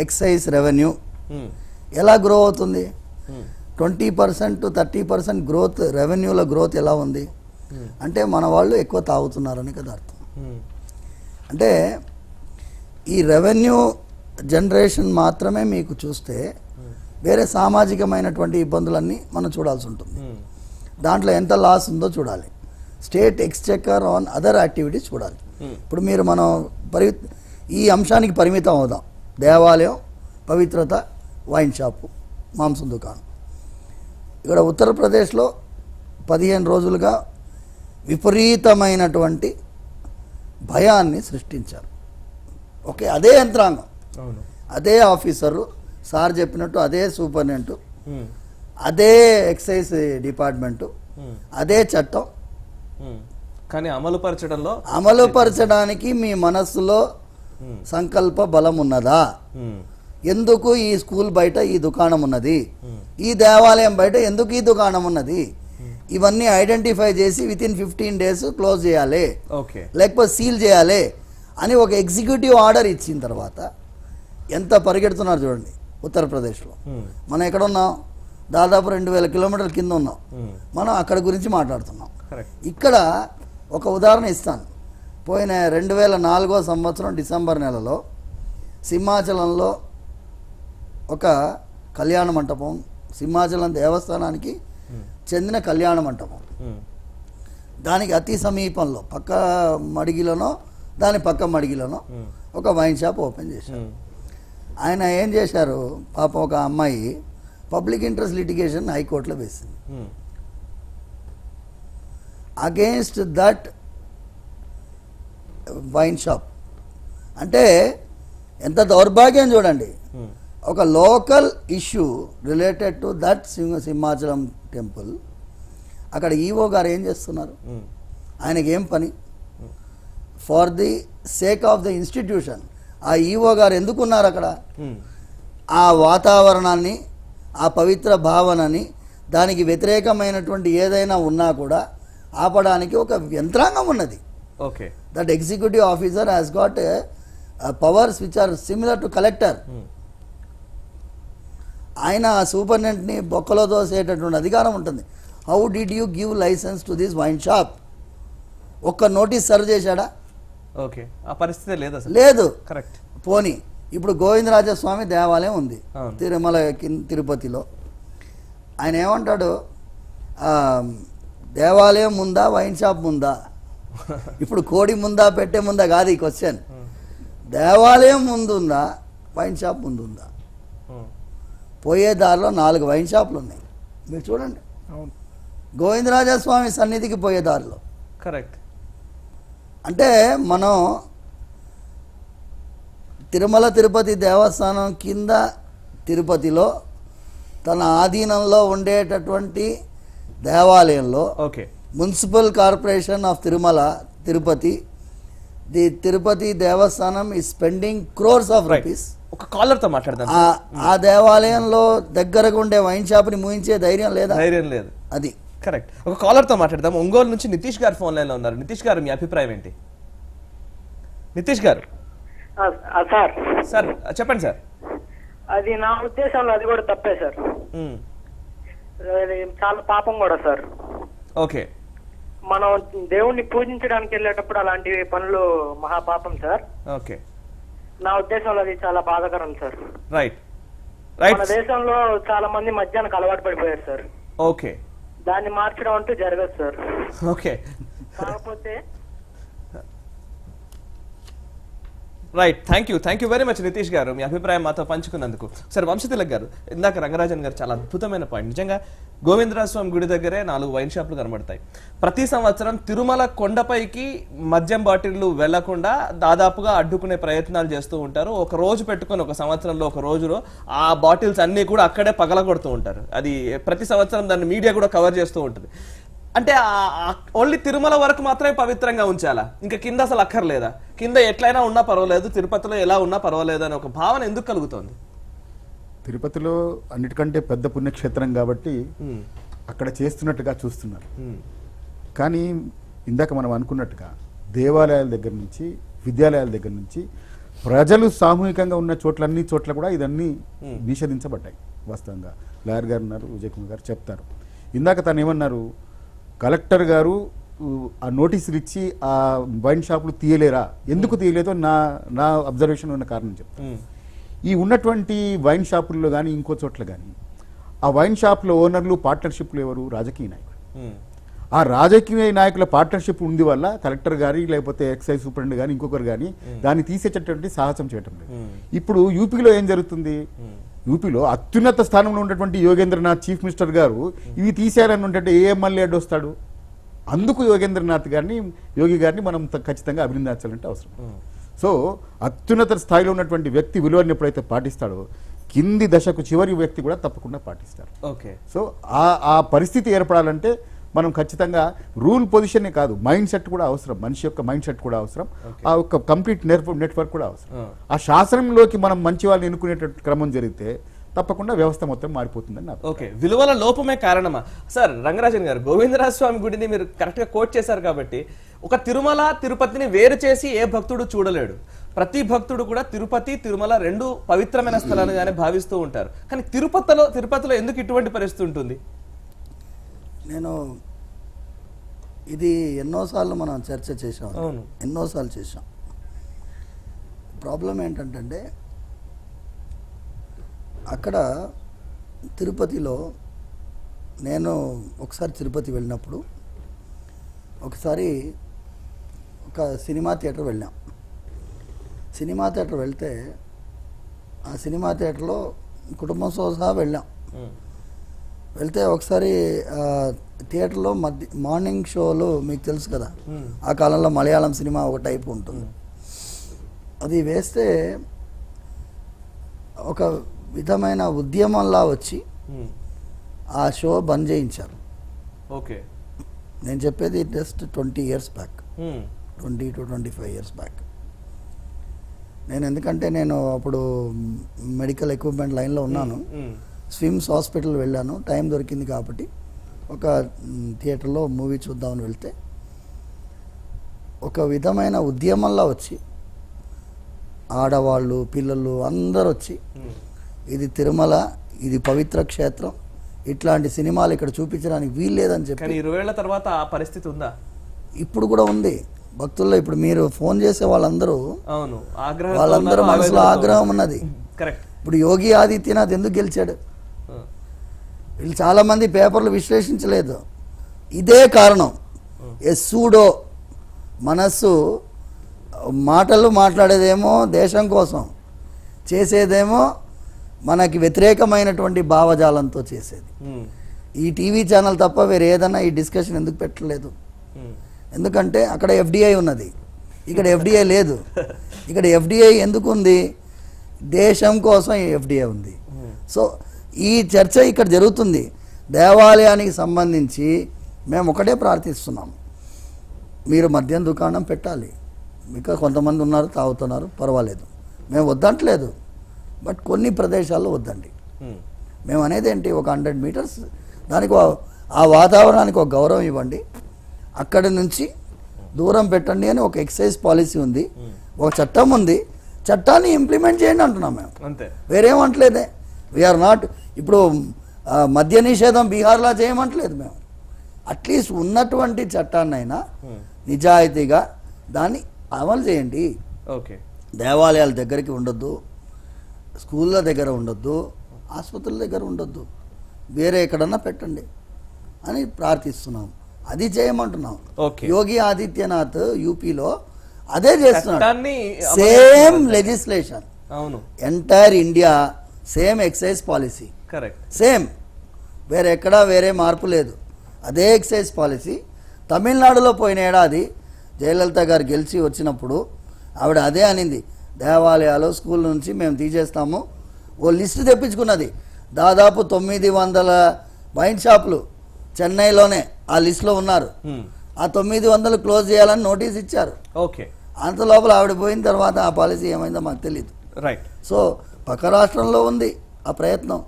ఎక్సైజ్ రెవెన్యూ ఎలా గ్రో అవుతుంది? 20% to 30% గ్రోత్, రెవెన్యూల గ్రోత్ ఎలా ఉంది అంటే మన వాళ్ళు ఎక్కువ తాగుతున్నారని కదా అర్థం. అంటే ఈ రెవెన్యూ జనరేషన్ మాత్రమే మీకు చూస్తే వేరే సామాజికమైనటువంటి ఇబ్బందులన్నీ మనం చూడాల్సి ఉంటుంది. దాంట్లో ఎంత లాస్ ఉందో చూడాలి. State Exchequer on other activities చూడాలి. ఇప్పుడు మీరు మనం ఈ అంశానికి పరిమితం అవుదాం. దేవాలయం, పవిత్రత, వైన్ షాపు, మాంసం దుకాణం. ఇక్కడ ఉత్తరప్రదేశ్లో 15 రోజులుగా విపరీతమైనటువంటి భయాన్ని సృష్టించారు. ఓకే, అదే యంత్రాంగం, అదే ఆఫీసరు, సార్ చెప్పినట్టు అదే సూపరింటెండెంట్ అదే ఎక్సైజ్ డిపార్ట్మెంటు, అదే చట్టం. కానీ అమలుపరచడానికి మీ మనస్సులో సంకల్ప బలం ఉన్నదా? ఎందుకు ఈ స్కూల్ బయట ఈ దుకాణం ఉన్నది, ఈ దేవాలయం బయట ఎందుకు ఈ దుకాణం ఉన్నది, ఇవన్నీ ఐడెంటిఫై చేసి విత్ ఇన్ 15 days క్లోజ్ చేయాలి, లేకపోతే సీల్ చేయాలి అని ఒక ఎగ్జిక్యూటివ్ ఆర్డర్ ఇచ్చిన తర్వాత ఎంత పరిగెడుతున్నారు చూడండి. ఉత్తరప్రదేశ్లో మనం ఎక్కడ ఉన్నాం? దాదాపు 2000 కిలోమీటర్ల కింద ఉన్నాం. మనం అక్కడ గురించి మాట్లాడుతున్నాం. ఇక్కడ ఒక ఉదాహరణ ఇస్తాను. పోయిన 2004వ సంవత్సరం డిసెంబర్ నెలలో సింహాచలంలో ఒక కళ్యాణ మంటపం, సింహాచలం దేవస్థానానికి చెందిన కళ్యాణ మంటపం, దానికి అతి సమీపంలో పక్క మడిగిలోనో దాని పక్క మడిగిలోనో ఒక వైన్ షాప్ ఓపెన్ చేశారు. ఆయన ఏం చేశారు పాపం, ఒక అమ్మాయి పబ్లిక్ ఇంట్రెస్ట్ లిటిగేషన్ హైకోర్టులో వేసింది అగేన్స్ట్ దట్ వైన్ షాప్. అంటే ఎంత దౌర్భాగ్యం చూడండి. ఒక local issue related to that Simhachalam temple, అక్కడ ఈవో గారు ఏం చేస్తున్నారు? ఆయనకి ఏం పని? For the sake of the institution ఆ ఈవో గారు ఎందుకున్నారు అక్కడ? ఆ వాతావరణాన్ని, ఆ పవిత్ర భావనని, దానికి వ్యతిరేకమైనటువంటి ఏదైనా ఉన్నా కూడా ఆపడానికి ఒక యంత్రాంగం ఉన్నది. That executive officer has got powers which are similar to collector. ఆయన సూపరింటెండెంట్ని బొక్కలో దోసేటటువంటి అధికారం ఉంటుంది. How did you give licence to this wine shop? ఒక్క నోటీస్ సర్వ్ చేశాడా? ఆ పరిస్థితి లేదు. పోనీ ఇప్పుడు గోవిందరాజస్వామి దేవాలయం ఉంది తిరుమల తిరుపతిలో. ఆయన ఏమంటాడు, దేవాలయం ముందా వైన్ షాప్ ముందా? ఇప్పుడు కోడి ముందా పెట్టే ముందా కాదు ఈ క్వశ్చన్. దేవాలయం ముందుందా వైన్ షాప్ ముందుందా? పోయే దారిలో 4 వైన్ షాపులు ఉన్నాయి, మీరు చూడండి. గోవిందరాజస్వామి సన్నిధికి పోయే దారిలో. అంటే మనం తిరుమల తిరుపతి దేవస్థానం కింద తిరుపతిలో తన ఆధీనంలో ఉండేటటువంటి దేవాలయంలో municipal corporation of Tirumala Tirupati, the Tirupati Devasthanam is spending crores of rupees. ఒక కాలర్ తో మాట్లాడదాం. ఆ దేవాలయంలో దగ్గరగా ఉండే వైన్ షాప్ ని మూయించే ధైర్యం లేదు. అది కరెక్ట్. ఒక కాలర్ తో మాట్లాడదాం. ఒంగోలు నుంచి నితీష్ గారు ఫోన్ లైన్ లో ఉన్నారు. నితీష్ గారు, మీ అభిప్రాయం ఏంటి? నితీష్ గారు. సార్ చెప్పండి సార్. అది నా ఉద్దేశంలో అది కూడా తప్పే సార్. చాలా పాపం కూడా సార్. మనం దేవుణ్ణి పూజించడానికి వెళ్ళేటప్పుడు అలాంటి పనులు మహాపాపం సార్. నా ఉద్దేశంలో అది చాలా బాధాకరం సార్. మన దేశంలో చాలా మంది మద్యానికి అలవాటు పడిపోయారు సార్. దాన్ని మార్చడం అంటూ జరగదు సార్. కాకపోతే thank you very much Nitish గారు, మీ అభిప్రాయం మాతో పంచుకున్నందుకు. సార్ వంశతిలక్ గారు, ఇందాక రంగరాజన్ గారు చాలా అద్భుతమైన పాయింట్. నిజంగా గోవిందరాజస్వామి గుడి దగ్గరే 4 వైన్ షాపులు కనబడతాయి. ప్రతి సంవత్సరం తిరుమల కొండపైకి మద్యం బాటిళ్లు వెళ్లకుండా దాదాపుగా అడ్డుకునే ప్రయత్నాలు చేస్తూ ఉంటారు. ఒక రోజు పెట్టుకొని ఒక సంవత్సరంలో ఒక రోజులో ఆ బాటిల్స్ అన్ని కూడా అక్కడే పగలగొడుతూ ఉంటారు. అది ప్రతి సంవత్సరం దాన్ని మీడియా కూడా కవర్ చేస్తూ ఉంటుంది. అంటే ఓన్లీ తిరుమల వరకు మాత్రమే పవిత్రంగా ఉంచాలా, ఇంకా కింద అసలు అక్కర్లేదా? కింద ఎట్లయినా ఉన్నా పర్వాలేదు, తిరుపతిలో ఎలా ఉన్నా పర్వాలేదు అనే ఒక భావన ఎందుకు కలుగుతోంది? తిరుపతిలో అన్నిటికంటే పెద్ద పుణ్యక్షేత్రం కాబట్టి అక్కడ చేస్తున్నట్టుగా చూస్తున్నారు. కానీ ఇందాక మనం అనుకున్నట్టుగా దేవాలయాల దగ్గర నుంచి, విద్యాలయాల దగ్గర నుంచి ప్రజలు సామూహికంగా ఉన్న చోట్ల కూడా ఇదన్నీ నిషేధించబడ్డాయి. వాస్తవంగా లాయర్ గారు ఉన్నారు, విజయ్ కుమార్ గారు చెప్తారు. ఇందాక తను ఏమన్నారు, కలెక్టర్ గారు ఆ నోటీసులు ఇచ్చి ఆ వైన్ షాపులు తీయలేరా, ఎందుకు తీయలేదో నా అబ్జర్వేషన్ ఉన్న కారణం చెప్తాను. ఈ ఉన్నటువంటి వైన్ షాపుల్లో కానీ ఇంకో చోట్ల కానీ ఆ వైన్ షాపుల ఓనర్లు, పార్ట్నర్షిప్లు ఎవరు? రాజకీయ నాయకులు. ఆ రాజకీయ నాయకుల పార్ట్నర్షిప్ ఉంది వల్ల కలెక్టర్ గారి లేకపోతే ఎక్సైజ్ సూపరింటెండెంట్ కానీ ఇంకొకరు కానీ దాన్ని తీసేటటువంటి సాహసం చేయటం లేదు. ఇప్పుడు యూపీలో ఏం జరుగుతుంది? యూపీలో అత్యున్నత స్థానంలో ఉన్నటువంటి యోగేంద్రనాథ్ చీఫ్ మినిస్టర్ గారు ఇవి తీసేయాలని ఉంటే ఏ ఎమ్మెల్యే అడ్డొస్తాడు? అందుకు యోగేంద్రనాథ్ గారిని, యోగి గారిని మనం ఖచ్చితంగా అభినందించాలంటే అవసరం. సో అత్యున్నత స్థాయిలో ఉన్నటువంటి వ్యక్తి విలువని ఎప్పుడైతే పాటిస్తాడో కింది దశకు చివరి వ్యక్తి కూడా తప్పకుండా పాటిస్తారు. ఓకే. సో ఆ పరిస్థితి ఏర్పడాలంటే మనం ఖచ్చితంగా రూల్ పొజిషనే కాదు, మైండ్ సెట్ కూడా అవసరం, మనిషి యొక్క మైండ్ సెట్ కూడా అవసరం, ఆ యొక్క కంప్లీట్ నెట్వర్క్ కూడా అవసరం. ఆ శాసనంలోకి మనం మంచి వాళ్ళని ఎన్నుకునేటట్టు క్రమం జరిగితే తప్పకుండా వ్యవస్థ మొత్తం మారిపోతుందని నాకు. ఓకే, విలువల లోపమే కారణమా సార్? రంగరాజన్ గారు, గోవిందరాజస్వామి గుడిని మీరు కరెక్ట్ గా కోట్ చేశారు కాబట్టి, ఒక తిరుమల తిరుపతిని వేరు చేసి ఏ భక్తుడు చూడలేడు. ప్రతి భక్తుడు కూడా తిరుపతి తిరుమల రెండు పవిత్రమైన స్థలాలుగానే భావిస్తూ ఉంటారు. కానీ తిరుపతిలో ఎందుకు ఇటువంటి పరిస్థితి ఉంటుంది? నేను ఇది ఎన్నోసార్లు మనం చర్చ చేసాం, ఎన్నోసార్లు చేసాం. ప్రాబ్లం ఏంటంటే అక్కడ తిరుపతిలో నేను ఒకసారి తిరుపతి వెళ్ళినప్పుడు ఒకసారి ఒక సినిమా థియేటర్ వెళ్ళాం. సినిమా థియేటర్ వెళ్తే ఆ సినిమా థియేటర్లో కుటుంబంతో సహా వెళ్ళాం. వెళ్తే ఒకసారి థియేటర్లో మార్నింగ్ షోలు మీకు తెలుసు కదా, ఆ కాలంలో మలయాళం సినిమా ఒక టైపు ఉంటుంది. అది వేస్తే ఒక విధమైన ఉద్యమంలా వచ్చి ఆ షో బంద్ చేయించారు. ఓకే, నేను చెప్పేది just 20 years back, 20 to 25 years back. ఎందుకంటే నేను అప్పుడు మెడికల్ ఎక్విప్మెంట్ లైన్లో ఉన్నాను. స్విమ్స్ హాస్పిటల్ వెళ్ళాను, టైం దొరికింది కాబట్టి ఒక థియేటర్లో మూవీ చూద్దామని వెళ్తే ఒక విధమైన ఉద్యమంలా వచ్చి ఆడవాళ్ళు పిల్లలు అందరూ వచ్చి ఇది తిరుమల, ఇది పవిత్ర క్షేత్రం, ఇట్లాంటి సినిమాలు ఇక్కడ చూపించడానికి వీల్లేదని చెప్పి. 20 ఏళ్ల తర్వాత ఆ పరిస్థితి ఉందా? ఇప్పుడు కూడా ఉంది భక్తుల్లో. ఇప్పుడు మీరు ఫోన్ చేసే వాళ్ళందరూ ఆగ్రహం, వాళ్ళందరూ మనసులో ఆగ్రహం ఉన్నది. కరెక్ట్. ఇప్పుడు యోగి ఆదిత్యనాథ్ ఎందుకు గెలిచాడు? వీళ్ళు చాలా మంది పేపర్లు విశ్లేషించలేదు. ఇదే కారణం. సూడో మనస్సు, మాటలు మాట్లాడేదేమో దేశం కోసం, చేసేదేమో మనకి వ్యతిరేకమైనటువంటి భావజాలంతో చేసేది. ఈ టీవీ ఛానల్ తప్ప వేరే ఏదన్నా ఈ డిస్కషన్ ఎందుకు పెట్టలేదు? ఎందుకంటే అక్కడ ఎఫ్డిఐ ఉన్నది, ఇక్కడ ఎఫ్డిఐ లేదు. ఇక్కడ ఎఫ్డిఐ ఎందుకు ఉంది? దేశం కోసం ఎఫ్డిఐ ఉంది. సో ఈ చర్చ ఇక్కడ జరుగుతుంది. దేవాలయానికి సంబంధించి మేము ఒకటే ప్రార్థిస్తున్నాం, మీరు మద్యం దుకాణం పెట్టాలి. ఇంకా కొంతమంది ఉన్నారు తాగుతున్నారు, పర్వాలేదు, మేము వద్దంటలేదు. బట్ కొన్ని ప్రదేశాల్లో వద్దండి. మేము అనేది ఏంటి, ఒక 100 meters దానికి ఆ వాతావరణానికి ఒక గౌరవం ఇవ్వండి, అక్కడి నుంచి దూరం పెట్టండి అని ఒక ఎక్సైజ్ పాలసీ ఉంది, ఒక చట్టం ఉంది. చట్టాన్ని ఇంప్లిమెంట్ చేయండి అంటున్నాం మేము, అంతే, వేరేమంటలేదే. వీఆర్ నాట్ ఇప్పుడు మద్య నిషేధం బీహార్లా చేయమంటలేదు మేము. అట్లీస్ట్ ఉన్నటువంటి చట్టాన్నైనా నిజాయితీగా దాన్ని అమలు చేయండి. ఓకే, దేవాలయాల దగ్గరికి ఉండొద్దు, స్కూళ్ళ దగ్గర ఉండొద్దు, ఆసుపత్రుల దగ్గర ఉండొద్దు, వేరే ఎక్కడన్నా పెట్టండి అని ప్రార్థిస్తున్నాం. అది చేయమంటున్నాం. యోగి ఆదిత్యనాథ్ యూపీలో అదే చేస్తున్నాడు. సేమ్ లెజిస్లేషన్, అవును, entire India same excise policy, correct, same, వేరే ఎక్కడా వేరే మార్పు లేదు. అదే ఎక్సైజ్ పాలసీ తమిళనాడులో పోయిన ఏడాది జయలలిత గారు గెలిచి వచ్చినప్పుడు ఆవిడ అదే అనింది, దేవాలయాలు స్కూల్ నుంచి మేము తీసేస్తాము. ఓ లిస్టు తెప్పించుకున్నది, దాదాపు 900 వైన్ షాపులు చెన్నైలోనే ఆ లిస్టులో ఉన్నారు. ఆ 900 క్లోజ్ చేయాలని నోటీస్ ఇచ్చారు. ఓకే, అంత లోపల ఆవిడ పోయిన తర్వాత ఆ పాలసీ ఏమైందో మాకు తెలియదు. రైట్. సో పక్క రాష్ట్రంలో ఉంది ఆ ప్రయత్నం,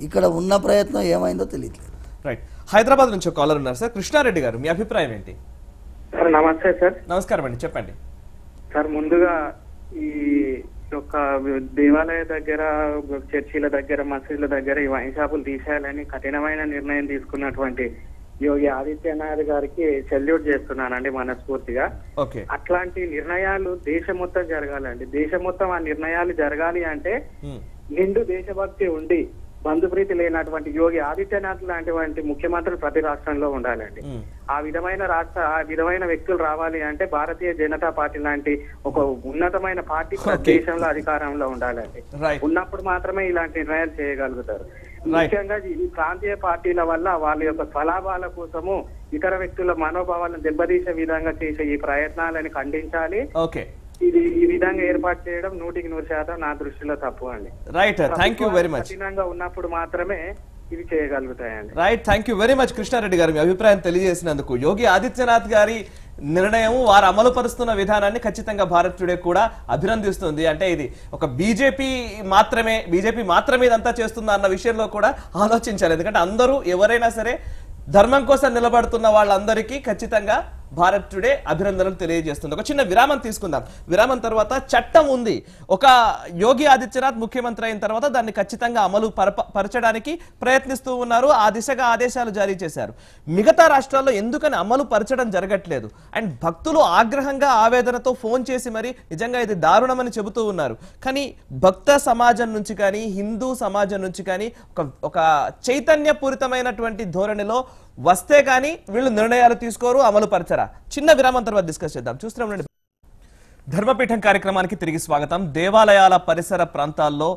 ఇక్కడ ఉన్న ప్రయత్నం ఏమైందో తెలియట్లేదు. రైట్. హైదరాబాద్ నుంచి ఒక కాలర్ ఉన్నారు సార్, కృష్ణారెడ్డి గారు, మీ అభిప్రాయం ఏంటి? సార్ నమస్తే సార్. నమస్కారం అండి, చెప్పండి సార్. ముందుగా ఈ యొక్క దేవాలయ దగ్గర, చర్చిల దగ్గర, మసీదుల దగ్గర ఈ వైన్ షాపులు తీసేయాలని కఠినమైన నిర్ణయం తీసుకున్నటువంటి యోగి ఆదిత్యనాథ్ గారికి సెల్యూట్ చేస్తున్నానండి మనస్ఫూర్తిగా. అట్లాంటి నిర్ణయాలు దేశం మొత్తం జరగాలండి. దేశం మొత్తం ఆ నిర్ణయాలు జరగాలి అంటే నిండు దేశభక్తి ఉండి బంధుప్రీతి లేనటువంటి యోగి ఆదిత్యనాథ్ లాంటి ముఖ్యమంత్రులు ప్రతి రాష్ట్రంలో ఉండాలండి. ఆ విధమైన వ్యక్తులు రావాలి అంటే భారతీయ జనతా పార్టీ లాంటి ఒక ఉన్నతమైన పార్టీ దేశంలో అధికారంలో ఉండాలండి. ఉన్నప్పుడు మాత్రమే ఇలాంటి నిర్ణయాలు చేయగలుగుతారు. ముఖ్యంగా ఈ ప్రాంతీయ పార్టీల వల్ల వాళ్ళ యొక్క స్వలాభాల కోసము ఇతర వ్యక్తుల మనోభావాలను దెబ్బతీసే విధంగా చేసే ఈ ప్రయత్నాలను ఖండించాలి. ఇది ఈ విధంగా ఏర్పాటు చేయడం 100% నా దృష్టిలో తప్పు అండి. Right, thank you very much. కఠినంగా ఉన్నప్పుడు మాత్రమే ఇవి చేయగలుగుతాయండి. Right, thank you very much Krishna Reddy గారు మీ అభిప్రాయం తెలియజేసినందుకు. యోగి ఆదిత్యనాథ్ గారి నిర్ణయం, వారు అమలు పరుస్తున్న విధానాన్ని ఖచ్చితంగా భారత్ టుడే కూడా అభినందిస్తుంది. అంటే ఇది ఒక బీజేపీ మాత్రమే ఇదంతా చేస్తుందా అన్న విషయంలో కూడా ఆలోచించాలి. ఎందుకంటే అందరూ ఎవరైనా సరే ధర్మం కోసం నిలబడుతున్న వాళ్ళందరికీ ఖచ్చితంగా భారత్ టుడే అభినందనలు తెలియజేస్తుంది. ఒక చిన్న విరామం తీసుకుందాం. విరామం తర్వాత చట్టం ఉంది. ఒక యోగి ఆదిత్యనాథ్ ముఖ్యమంత్రి అయిన తర్వాత దాన్ని ఖచ్చితంగా అమలు పరచడానికి ప్రయత్నిస్తూ ఉన్నారు. ఆ దిశగా ఆదేశాలు జారీ చేశారు. మిగతా రాష్ట్రాల్లో ఎందుకని అమలు పరచడం జరగట్లేదు? అండ్ భక్తులు ఆగ్రహంగా ఆవేదనతో ఫోన్ చేసి మరి నిజంగా ఇది దారుణమని చెబుతూ ఉన్నారు. కానీ భక్త సమాజం నుంచి కానీ హిందూ సమాజం నుంచి కానీ ఒక చైతన్యపూరితమైనటువంటి ధోరణిలో వస్తే కానీ వీళ్ళు నిర్ణయాలు తీసుకోరు, అమలు పరచరా. చిన్న విరామం తర్వాత డిస్కస్ చేద్దాం. చూస్తున్నాం. ధర్మపీఠం కార్యక్రమానికి తిరిగి స్వాగతం. దేవాలయాల పరిసర ప్రాంతాల్లో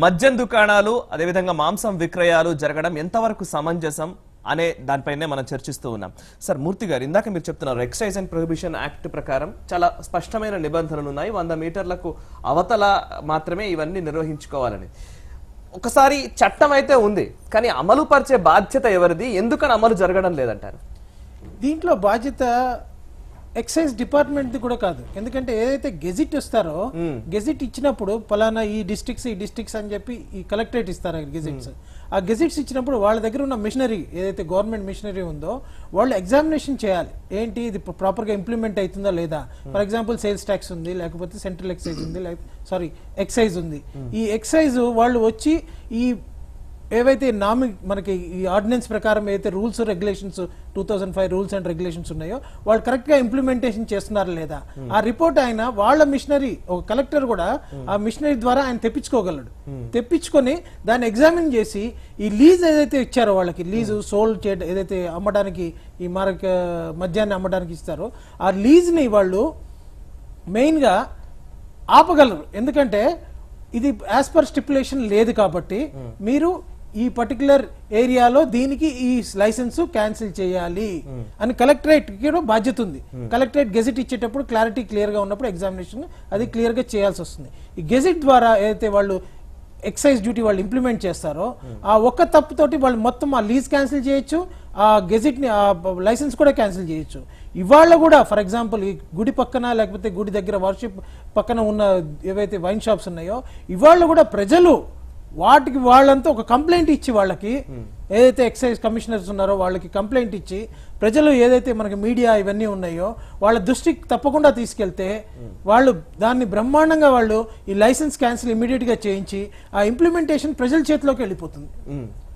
మద్యం దుకాణాలు, అదేవిధంగా మాంసం విక్రయాలు జరగడం ఎంతవరకు సమంజసం అనే దానిపైనే మనం చర్చిస్తూ ఉన్నాం. సార్ మూర్తి గారు, ఇందాక మీరు చెప్తున్నారు ఎక్సైజ్ అండ్ ప్రొహిబిషన్ యాక్ట్ ప్రకారం చాలా స్పష్టమైన నిబంధనలు ఉన్నాయి. 100 మీటర్లకు అవతల మాత్రమే ఇవన్నీ నిర్వహించుకోవాలని. ఒకసారి చట్టం అయితే ఉంది, కానీ అమలు పరిచే బాధ్యత ఎవరిది? ఎందుకని అమలు జరగడం లేదంటారు? దీంట్లో బాధ్యత ఎక్సైజ్ డిపార్ట్మెంట్ కూడా కాదు. ఎందుకంటే ఏదైతే గెజిట్ ఇస్తారో, గెజిట్ ఇచ్చినప్పుడు పలానా ఈ డిస్ట్రిక్ట్స్ అని చెప్పి ఈ కలెక్టరేట్ ఇస్తారు గెజిట్స్. ఆ గెజిట్స్ ఇచ్చినప్పుడు వాళ్ళ దగ్గర ఉన్న మిషనరీ, ఏదైతే గవర్నమెంట్ మిషనరీ ఉందో, వాళ్ళు ఎగ్జామినేషన్ చేయాలి. ఏంటి ఇది ప్రాపర్గా ఇంప్లిమెంట్ అవుతుందా లేదా. ఫర్ ఎగ్జాంపుల్ సేల్స్ ట్యాక్స్ ఉంది, లేకపోతే సెంట్రల్ ఎక్సైజ్ ఉంది, ఎక్సైజ్ ఉంది. ఈ ఎక్సైజ్ వాళ్ళు వచ్చి ఈ ఏవైతే మనకి ఈ ఆర్డినెన్స్ ప్రకారం ఏదైతే rules regulations 2005 rules and regulations ఉన్నాయో వాళ్ళు కరెక్ట్ గా ఇంప్లిమెంటేషన్ చేస్తున్నారా లేదా, ఆ రిపోర్ట్ ఆయన వాళ్ళ మిషనరీ, ఒక కలెక్టర్ కూడా ఆ మిషనరీ ద్వారా ఆయన తెప్పించుకోగలడు. తెప్పించుకొని దాన్ని ఎగ్జామిన్ చేసి ఈ లీజ్ ఏదైతే ఇచ్చారో వాళ్ళకి, లీజు సోల్డ్ చేయడం ఏదైతే అమ్మడానికి ఈ మద్యాన్ని అమ్మడానికి ఇస్తారో ఆ లీజ్ ని వాళ్ళు మెయిన్ గా ఆపగలరు. ఎందుకంటే ఇది యాజ్ పర్ స్టిపులేషన్ లేదు కాబట్టి మీరు ఈ పర్టికులర్ ఏరియాలో దీనికి ఈ లైసెన్స్ క్యాన్సిల్ చేయాలి అని కలెక్టరేట్ కి బాధ్యత ఉంది. కలెక్టరేట్ గెజిట్ ఇచ్చేటప్పుడు క్లారిటీ క్లియర్ గా ఉన్నప్పుడు ఎగ్జామినేషన్ అది క్లియర్ గా చేయాల్సి వస్తుంది. ఈ గెజిట్ ద్వారా ఏదైతే వాళ్ళు ఎక్సైజ్ డ్యూటీ వాళ్ళు ఇంప్లిమెంట్ చేస్తారో ఆ ఒక్క తప్పుతోటి వాళ్ళు మొత్తం ఆ లీజ్ క్యాన్సిల్ చేయొచ్చు, ఆ గెజిట్ ని ఆ లైసెన్స్ కూడా క్యాన్సిల్ చేయొచ్చు. ఇవాళ కూడా ఫర్ ఎగ్జాంపుల్ ఈ గుడి పక్కన లేకపోతే గుడి దగ్గర వర్షిప్ పక్కన ఉన్న ఏవైతే వైన్ షాప్స్ ఉన్నాయో ఇవాళ కూడా ప్రజలు వాటికి వాళ్ళంతా ఒక కంప్లైంట్ ఇచ్చి, వాళ్ళకి ఏదైతే ఎక్సైజ్ కమిషనర్స్ ఉన్నారో వాళ్ళకి కంప్లైంట్ ఇచ్చి, ప్రజలు ఏదైతే మనకి మీడియా ఇవన్నీ ఉన్నాయో వాళ్ళ దృష్టికి తప్పకుండా తీసుకెళ్తే వాళ్ళు దాన్ని బ్రహ్మాండంగా వాళ్ళు ఈ లైసెన్స్ క్యాన్సిల్ ఇమీడియట్ గా చేయించి ఆ ఇంప్లిమెంటేషన్ ప్రజల చేతిలోకి వెళ్ళిపోతుంది.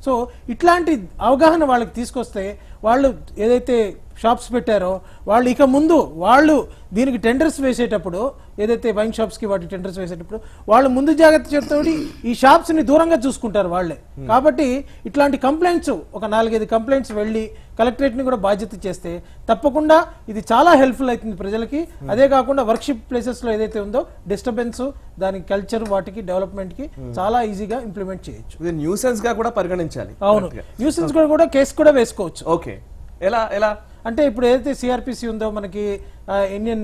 సో ఇట్లాంటి అవగాహన వాళ్ళకి తీసుకొస్తే వాళ్ళు ఏదైతే షాప్స్ పెట్టారో వాళ్ళు ఇక ముందు వాళ్ళు దీనికి టెండర్స్ వేసేటప్పుడు, ఏదైతే వైన్ షాప్స్ కి వాటి టెండర్స్ వేసేటప్పుడు వాళ్ళు ముందు జాగ్రత్త చెప్తే ఈ షాప్స్ ని దూరంగా చూసుకుంటారు వాళ్ళే. కాబట్టి ఇట్లాంటి కంప్లైంట్స్ ఒక 4-5 కంప్లైంట్స్ వెళ్ళి కలెక్టరేట్ ని కూడా బాధ్యత చేస్తే తప్పకుండా ఇది చాలా హెల్ప్ఫుల్ అవుతుంది ప్రజలకి. అదే కాకుండా వర్క్షిప్ ప్లేసెస్ లో ఏదైతే ఉందో డిస్టర్బెన్స్, దాని కల్చర్, వాటికి డెవలప్మెంట్ కి చాలా ఈజీగా ఇంప్లిమెంట్ చేయొచ్చు. న్యూసెన్స్ గా కూడా పరిగణించాలి. అవును, న్యూసెన్స్ కూడా కేసు కూడా వేసుకోవచ్చు. ఓకే, ఎలా అంటే ఇప్పుడు ఏదైతే సిఆర్పిసి ఉందో మనకి ఇండియన్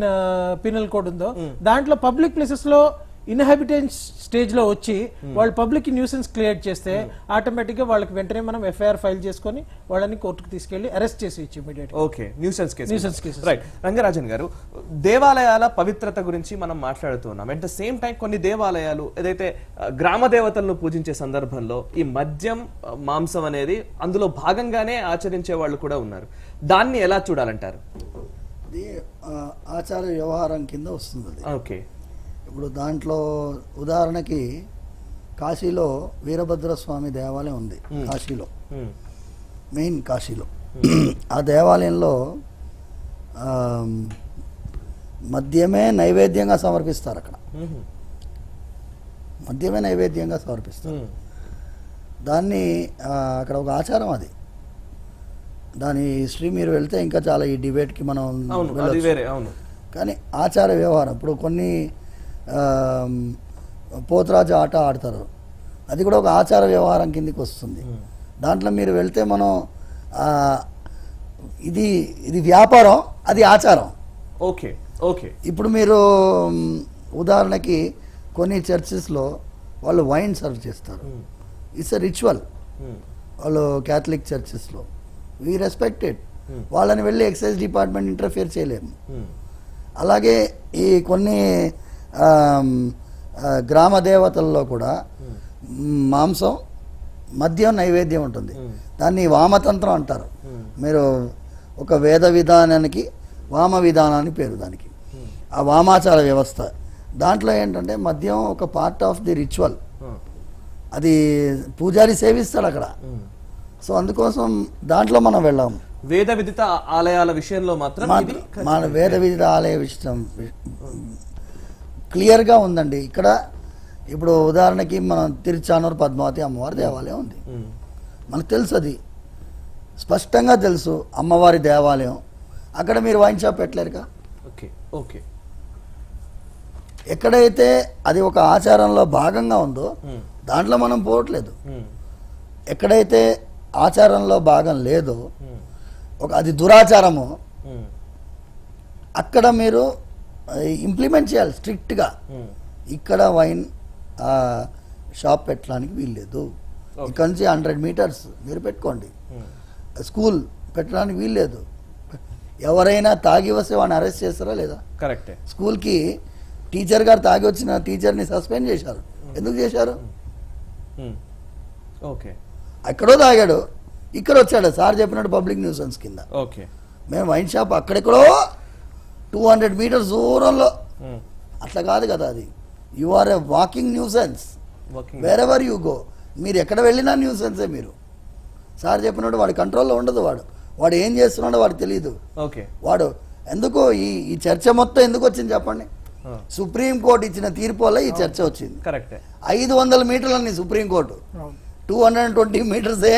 పీనల్ కోడ్ ఉందో దాంట్లో పబ్లిక్ ప్లేసెస్ లో ఇన్హాబిటెన్స్ స్టేజ్ లో వచ్చి వాళ్ళు పబ్లిక్ న్యూసెన్స్ క్రియేట్ చేస్తే ఆటోమేటిక్ గా వాళ్ళకి వెంటనే మనం ఎఫ్ఐఆర్ ఫైల్ చేసుకొని వాళ్ళని కోర్టుకు తీసుకెళ్లి అరెస్ట్ చేసేయచ్చు immediate. Okay, nuisance case. Right, Rangarajan గారు, దేవాలయాల పవిత్రత గురించి మనం మాట్లాడుతున్నాం. అట్ ద సేమ్ టైం కొన్ని దేవాలయాలు ఏదైతే గ్రామ దేవతలను పూజించే సందర్భంలో ఈ మద్యం, మాంసం అనేది అందులో భాగంగానే ఆచరించే వాళ్ళు కూడా ఉన్నారు. దాన్ని ఎలా చూడాలంటారు? ఇది ఆచార వ్యవహారం కింద వస్తుంది. ఓకే, ఇప్పుడు దాంట్లో ఉదాహరణకి కాశీలో వీరభద్రస్వామి దేవాలయం ఉంది. కాశీలో మెయిన్ కాశీలో ఆ దేవాలయంలో మద్యమే నైవేద్యంగా సమర్పిస్తారు. అక్కడ మద్యమే నైవేద్యంగా సమర్పిస్తారు. దాన్ని అక్కడ ఒక ఆచారం, అది దాని హిస్టరీ మీరు వెళ్తే ఇంకా చాలా ఈ డిబేట్కి మనం వెళ్ళొచ్చు. కానీ ఆచార వ్యవహారం, ఇప్పుడు కొన్ని పోతరాజు ఆట ఆడతారు, అది కూడా ఒక ఆచార వ్యవహారం కిందకి వస్తుంది. దాంట్లో మీరు వెళ్తే మనం ఇది వ్యాపారం, అది ఆచారం. Okay, okay. ఇప్పుడు మీరు ఉదాహరణకి కొన్ని చర్చెస్లో వాళ్ళు వైన్ సర్వ్ చేస్తారు. It's a ritual. వాళ్ళు క్యాథలిక్ చర్చెస్లో వీ రెస్పెక్టెడ్. వాళ్ళని వెళ్ళి ఎక్సైజ్ డిపార్ట్మెంట్ ఇంటర్ఫియర్ చేయలేము. అలాగే ఈ కొన్ని గ్రామ దేవతల్లో కూడా మాంసం, మద్యం నైవేద్యం ఉంటుంది. దాన్ని వామతంత్రం అంటారు. మీరు ఒక వేద విధానానికి వామ విధానాన్ని పేరు దానికి. ఆ వామాచార వ్యవస్థ దాంట్లో ఏంటంటే మద్యం ఒక పార్ట్ ఆఫ్ ది రిచువల్. అది పూజారి సేవిస్తాడు అక్కడ. సో అందుకోసం దాంట్లో మనం వెళ్ళాము. వేద విదిత ఆలయాల విషయంలో మాత్రం మన వేద విదిత ఆలయ విషయం క్లియర్గా ఉందండి. ఇక్కడ ఇప్పుడు ఉదాహరణకి మనం తిరుచానూరు పద్మావతి అమ్మవారి దేవాలయం ఉంది. మనకు తెలుసు, అది స్పష్టంగా తెలుసు అమ్మవారి దేవాలయం. అక్కడ మీరు వైన్ షాప్ పెట్టలేరుగా. Okay okay. ఎక్కడైతే అది ఒక ఆచారంలో భాగంగా ఉందో దాంట్లో మనం పోవట్లేదు. ఎక్కడైతే ఆచారంలో భాగం లేదో, అది దురాచారము, అక్కడ మీరు ఇంప్లిమెంట్ చేయాలి స్ట్రిక్ట్గా. ఇక్కడ వైన్ షాప్ పెట్టడానికి వీల్లేదు. ఇక్కడ నుంచి 100 మీటర్స్ మీరు పెట్టుకోండి. స్కూల్ పెట్టడానికి వీల్లేదు. ఎవరైనా తాగి వస్తే వాడిని అరెస్ట్ చేస్తారా లేదా? కరెక్టే. స్కూల్కి టీచర్ గారు తాగి వచ్చిన టీచర్ని సస్పెండ్ చేశారు. ఎందుకు చేశారు? ఓకే. ఎక్కడో తాగాడు, ఇక్కడ వచ్చాడు. సార్ చెప్పినట్టు పబ్లిక్ న్యూసెన్స్ కింద. ఓకే. మేము వైన్ షాప్ అక్కడెక్కడో 200 మీటర్స్ దూరంలో, అట్లా కాదు కదా అది. You are a walking nuisance wherever you go. మీరు ఎక్కడ వెళ్ళినా న్యూసెన్సే. మీరు సార్ చెప్పినట్టు వాడి కంట్రోల్లో ఉండదు. వాడు ఏం చేస్తున్నాడో వాడికి తెలియదు. ఓకే. వాడు ఎందుకో ఈ చర్చ మొత్తం ఎందుకు వచ్చింది చెప్పండి? సుప్రీంకోర్టు ఇచ్చిన తీర్పు వల్ల ఈ చర్చ వచ్చింది. కరెక్టే. 500 మీటర్లని సుప్రీంకోర్టు, 220 మీటర్సే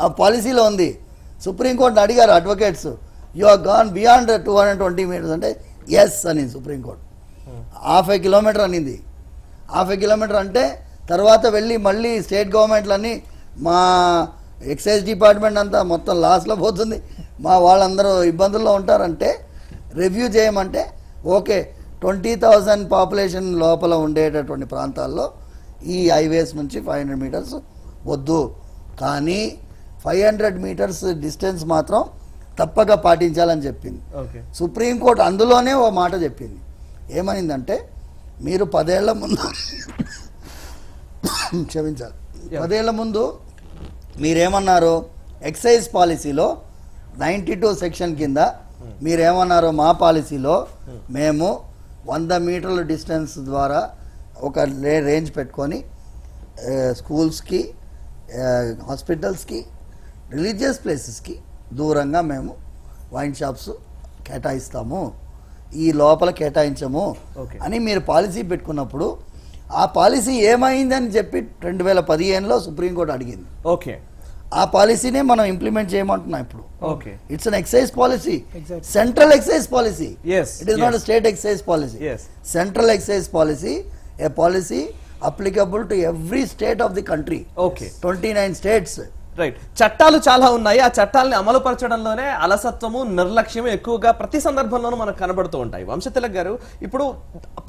ఆ పాలసీలో ఉంది. సుప్రీంకోర్టు అడిగారు advocates, you are gone beyond 220 metres అంటే ఎస్ అని సుప్రీంకోర్టు. ½ కిలోమీటర్ అనింది. ½ కిలోమీటర్ అంటే తర్వాత వెళ్ళి మళ్ళీ స్టేట్ గవర్నమెంట్లన్నీ మా ఎక్సైజ్ డిపార్ట్మెంట్ అంతా మొత్తం లాస్లో పోతుంది, మా వాళ్ళందరూ ఇబ్బందుల్లో ఉంటారంటే రివ్యూ చేయమంటే ఓకే. 20,000 పాపులేషన్ లోపల ఉండేటటువంటి ప్రాంతాల్లో ఈ హైవేస్ నుంచి 500 మీటర్స్ వద్దు, కానీ 500 మీటర్స్ డిస్టెన్స్ మాత్రం తప్పక పాటించాలని చెప్పింది సుప్రీంకోర్టు. అందులోనే ఓ మాట చెప్పింది. ఏమనిందంటే, మీరు 10 ఏళ్ల ముందు క్షమించాలి, 10 ఏళ్ల ముందు మీరేమన్నారు? ఎక్సైజ్ పాలసీలో 92 సెక్షన్ కింద మీరేమన్నారు? మా పాలసీలో మేము 100 మీటర్ల డిస్టెన్స్ ద్వారా ఒక రేంజ్ పెట్టుకొని స్కూల్స్కి, హాస్పిటల్స్కి, రిలీజియస్ ప్లేసెస్కి దూరంగా మేము వైన్ షాప్స్ కేటాయిస్తాము, ఈ లోపల కేటాయించము అని మీరు పాలసీ పెట్టుకున్నప్పుడు ఆ పాలసీ ఏమైందని చెప్పి 2015లో సుప్రీంకోర్టు అడిగింది. ఓకే. ఆ పాలసీనే మనం ఇంప్లిమెంట్ చేయమంటున్నాం ఇప్పుడు. Okay. It's an excise policy, central excise policy. It is not state excise policy. Central excise policy, a policy applicable to every state of the country. Okay. 29 states. Right. చట్టాలు చాలా ఉన్నాయి. ఆ చట్టాలని అమలు పరచడంలోనే అలసత్వము, నిర్లక్ష్యము ఎక్కువగా ప్రతి సందర్భంలోనూ మనకు కనబడుతూ ఉంటాయి. వంశతిలక్ గారు, ఇప్పుడు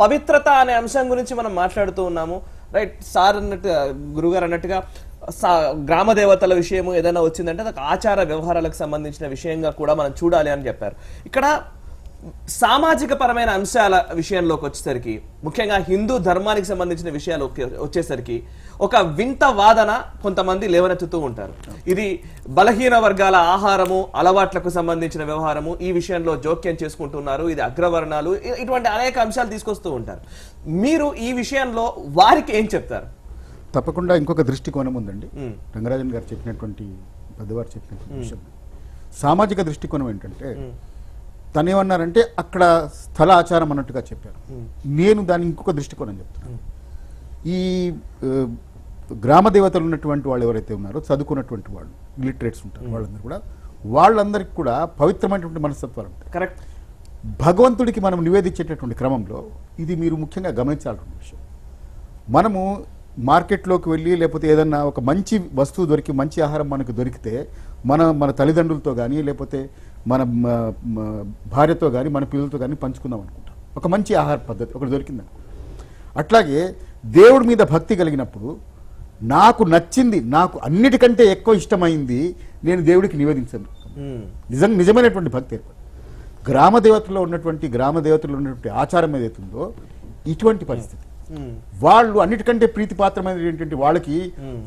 పవిత్రత అనే అంశం గురించి మనం మాట్లాడుతూ ఉన్నాము. రైట్. సార్ అన్నట్టుగా, గురుగారు అన్నట్టుగా గ్రామ దేవతల విషయము ఏదైనా వచ్చిందంటే అది ఆచార వ్యవహారాలకు సంబంధించిన విషయంగా కూడా మనం చూడాలి అని చెప్పారు. ఇక్కడ సామాజిక పరమైన అంశాల విషయంలోకి వచ్చేసరికి, ముఖ్యంగా హిందూ ధర్మానికి సంబంధించిన విషయాలు వచ్చేసరికి ఒక వింత వాదన కొంతమంది లేవనెత్తుతూ ఉంటారు. ఇది బలహీన వర్గాల ఆహారము, అలవాట్లకు సంబంధించిన వ్యవహారము, ఈ విషయంలో జోక్యం చేసుకుంటున్నారు, ఇది అగ్రవర్ణాలు, ఇటువంటి అనేక అంశాలు తీసుకొస్తూ ఉంటారు. మీరు ఈ విషయంలో వారికి ఏం చెప్తారు? తప్పకుండా ఇంకొక దృష్టికోణం ఉందండి. రంగరాజన్ గారు చెప్పినటువంటి, పెద్దవారు చెప్పినటువంటి విషయం సామాజిక దృష్టికోణం ఏంటంటే, తను ఏమన్నారంటే అక్కడ స్థల ఆచారం అన్నట్టుగా చెప్పారు. నేను దాని ఇంకొక దృష్టికోణం చెప్తున్నాను. ఈ గ్రామ దేవతలు ఉన్నటువంటి వాళ్ళు ఎవరైతే ఉన్నారో, చదువుకున్నటువంటి వాళ్ళు, లిటరేట్స్ ఉంటారు, వాళ్ళందరికీ కూడా పవిత్రమైనటువంటి మనస్తత్వాలు ఉంటాయి. కరెక్ట్. భగవంతుడికి మనం నివేదించేటటువంటి క్రమంలో ఇది మీరు ముఖ్యంగా గమనించాల్సిన విషయం. మనము మార్కెట్లోకి వెళ్ళి లేకపోతే ఏదన్నా ఒక మంచి వస్తువు దొరికి, మంచి ఆహారం మనకు దొరికితే మన తల్లిదండ్రులతో కానీ లేకపోతే మన భార్యతో కానీ మన పిల్లలతో కానీ పంచుకుందాం అనుకుంటాం. ఒక మంచి ఆహార పద్ధతి ఒకటి దొరికిందని. అట్లాగే దేవుడి మీద భక్తి కలిగినప్పుడు నాకు నచ్చింది, నాకు అన్నిటికంటే ఎక్కువ ఇష్టమైంది నేను దేవుడికి నివేదించను. నిజమైనటువంటి భక్తి ఏర్పడి గ్రామ దేవతలో ఉన్నటువంటి ఆచారం ఏదైతుందో ఇటువంటి పరిస్థితి. వాళ్ళు అన్నిటికంటే ప్రీతిపాత్రమైనది ఏంటంటే వాళ్ళకి